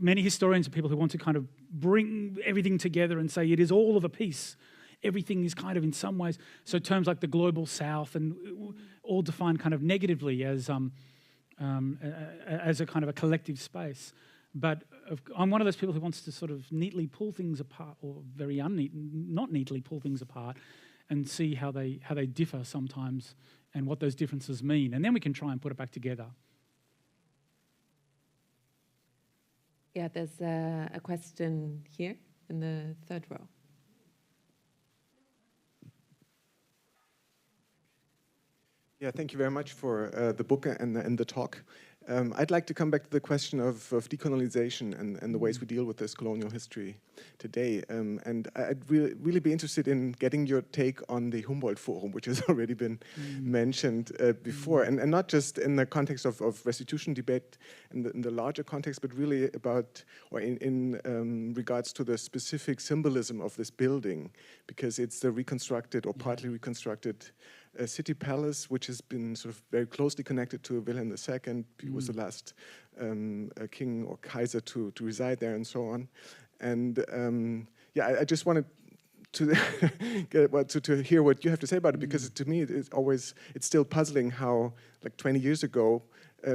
many historians are people who want to kind of bring everything together and say it is all of a piece. Everything is kind of in some ways, so terms like the global south and all defined kind of negatively as a kind of a collective space. But I'm one of those people who wants to sort of neatly pull things apart, or very not neatly pull things apart, and see how they differ sometimes and what those differences mean, and then we can try and put it back together. Yeah, there's a question here in the third row. Yeah, thank you very much for the book and the talk. I'd like to come back to the question of decolonization and the ways we deal with this colonial history today. And I'd really be interested in getting your take on the Humboldt Forum, which has already been mentioned before, and not just in the context of restitution debate in the larger context, but really about, or in regards to the specific symbolism of this building, because it's the reconstructed or partly reconstructed city palace, which has been sort of very closely connected to Wilhelm II. He was the last king or Kaiser to reside there, and so on. And yeah, I just wanted to to hear what you have to say about it, because to me it's still puzzling how, like 20 years ago,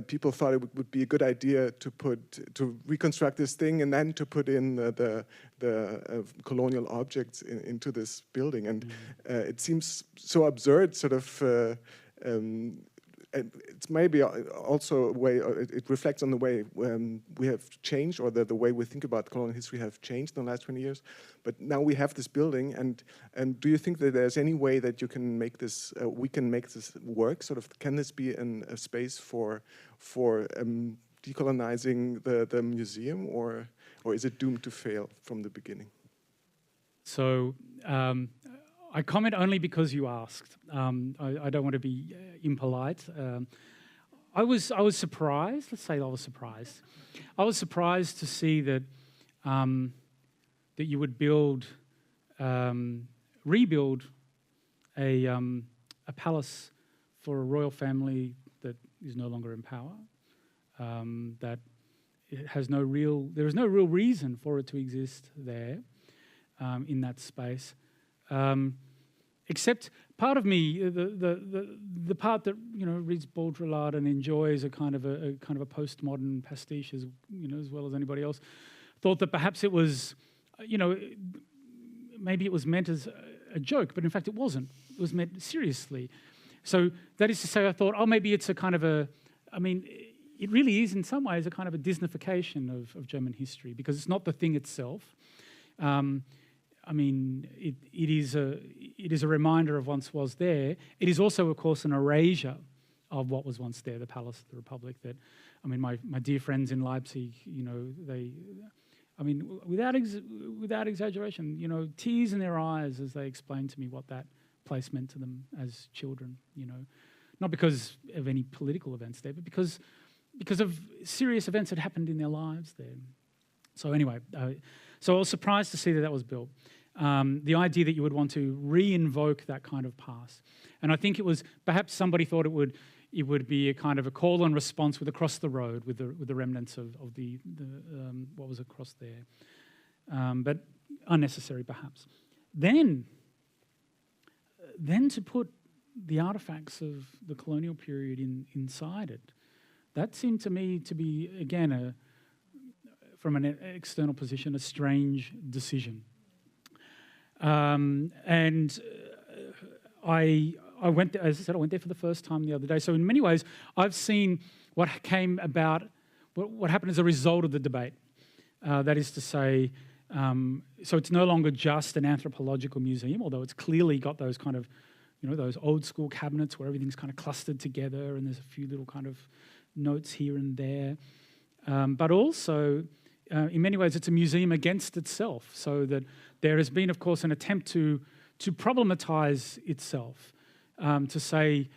people thought it would be a good idea to reconstruct this thing and then to put in the colonial objects into this building, and it seems so absurd, sort of. It's maybe also a way, it reflects on the way we have changed, or the way we think about colonial history have changed in the last 20 years. But now we have this building, and do you think that there's any way that you can make this, we can make this work? Sort of, can this be a space for decolonizing the museum, or is it doomed to fail from the beginning? So. I comment only because you asked. I don't want to be impolite. I was surprised. Let's say I was surprised. I was surprised to see that that you would rebuild a palace for a royal family that is no longer in power. that there is no real reason for it to exist there in that space. Except part of me, the part that reads Baudrillard and enjoys a kind of a postmodern pastiche as well as anybody else, thought that perhaps it was, maybe it was meant as a joke, but in fact it wasn't. It was meant seriously. So that is to say, I thought, maybe it's a kind of it really is in some ways a kind of a Disneyfication of German history, because it's not the thing itself. It is a reminder of once was there. It is also, of course, an erasure of what was once there, the Palace of the Republic. That, my dear friends in Leipzig, without exaggeration, tears in their eyes as they explained to me what that place meant to them as children. Not because of any political events there, but because of serious events that happened in their lives there. So anyway, so I was surprised to see that was built. The idea that you would want to re-invoke that kind of past. And I think it was, perhaps somebody thought it would be a kind of a call and response with across the road with the remnants of the what was across there. But unnecessary perhaps. Then to put the artifacts of the colonial period inside it, that seemed to me to be, again, from an external position, a strange decision. I went there, as I said, I went there for the first time the other day. So in many ways, I've seen what came about, what happened as a result of the debate. That is to say, so it's no longer just an anthropological museum, although it's clearly got those kind of, those old school cabinets where everything's kind of clustered together and there's a few little kind of notes here and there. But also, in many ways, it's a museum against itself, so that there has been, of course, an attempt to problematize itself, to say,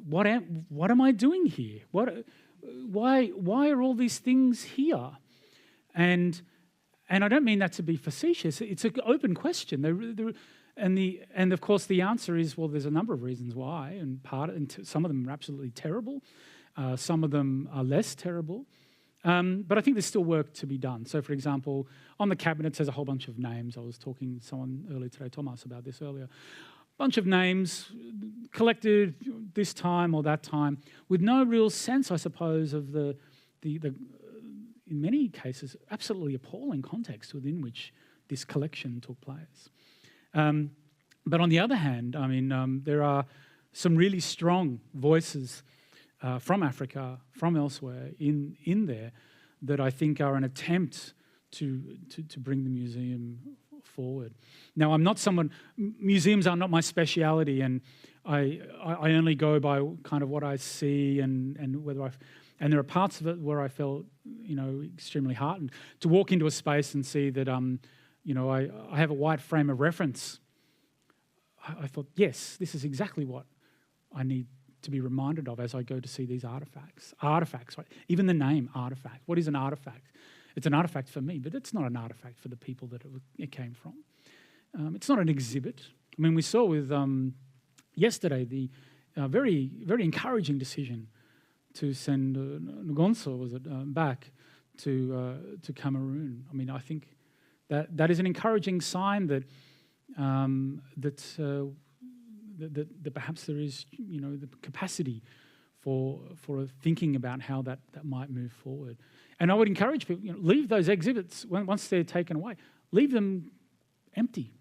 what am I doing here? Why are all these things here? And I don't mean that to be facetious. It's an open question. And of course, the answer is, well, there's a number of reasons why, and some of them are absolutely terrible, some of them are less terrible. But I think there's still work to be done. So, for example, on the cabinets, there's a whole bunch of names. I was talking to someone earlier today, Thomas, about this earlier. A bunch of names collected this time or that time with no real sense, I suppose, of the in many cases, absolutely appalling context within which this collection took place. But on the other hand, there are some really strong voices from Africa, from elsewhere, in there, that I think are an attempt to bring the museum forward. Now, I'm not someone. Museums are not my speciality, and I only go by kind of what I see and whether and there are parts of it where I felt extremely heartened to walk into a space and see that I have a wide frame of reference. I thought, yes, this is exactly what I need to be reminded of as I go to see these artifacts. Artifacts, right? Even the name artifact. What is an artifact? It's an artifact for me, but it's not an artifact for the people that it came from. It's not an exhibit. We saw with yesterday the very, very encouraging decision to send Ngonso back to Cameroon. I think that is an encouraging sign that that perhaps there is, the capacity for thinking about how that might move forward. And I would encourage people, leave those exhibits, once they're taken away, leave them empty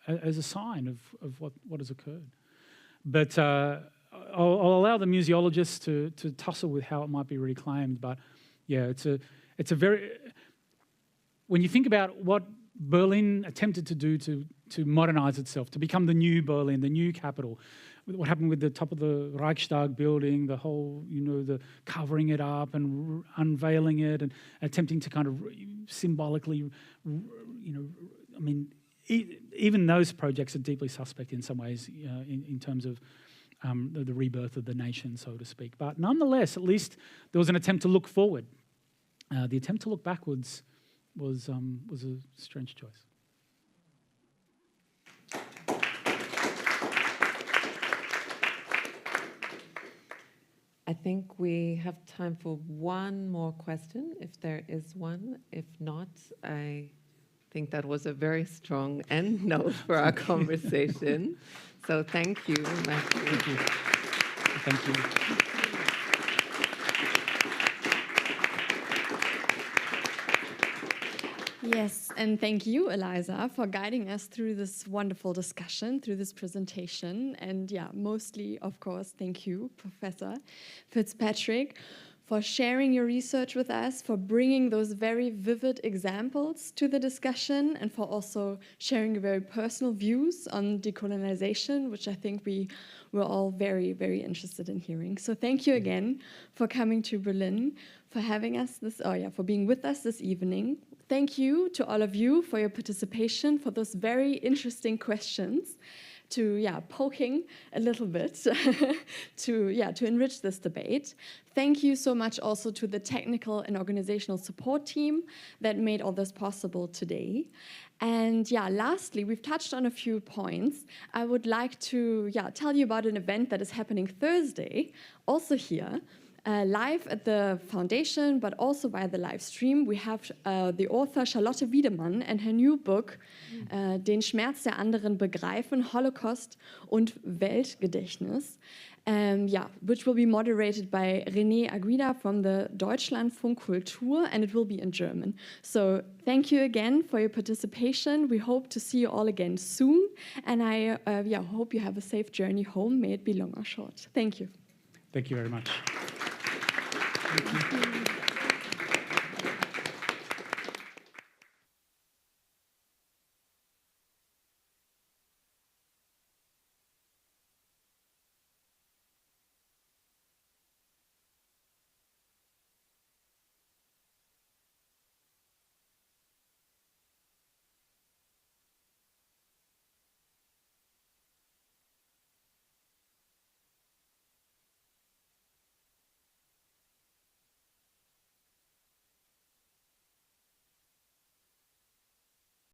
as a sign of what has occurred. But I'll allow the museologists to tussle with how it might be reclaimed. But yeah, it's a very, when you think about what Berlin attempted to do to modernize itself, to become the new Berlin, the new capital. What happened with the top of the Reichstag building, the whole, the covering it up and unveiling it and attempting to kind of symbolically, even those projects are deeply suspect in some ways in terms of the rebirth of the nation, so to speak. But nonetheless, at least there was an attempt to look forward. The attempt to look backwards was a strange choice. I think we have time for one more question, if there is one. If not, I think that was a very strong end note for our conversation. So thank you, Matthew. Thank you. Thank you. Yes, and thank you, Eliza, for guiding us through this wonderful discussion, through this presentation. And yeah, mostly, of course, thank you, Professor Fitzpatrick, for sharing your research with us, for bringing those very vivid examples to the discussion, and for also sharing your very personal views on decolonization, which I think we were all very, very interested in hearing. So thank you again for coming to Berlin, for having us for being with us this evening. Thank you to all of you for your participation, for those very interesting questions, poking a little bit to enrich this debate. Thank you so much also to the technical and organizational support team that made all this possible today. And lastly, we've touched on a few points. I would like to tell you about an event that is happening Thursday, also here. Live at the foundation, but also via the live stream. We have the author Charlotte Wiedemann and her new book, Den Schmerz der anderen begreifen, Holocaust und Weltgedächtnis, which will be moderated by René Aguida from the Deutschlandfunk Kultur, and it will be in German. So thank you again for your participation. We hope to see you all again soon, and I hope you have a safe journey home. May it be long or short. Thank you. Thank you very much. Thank you.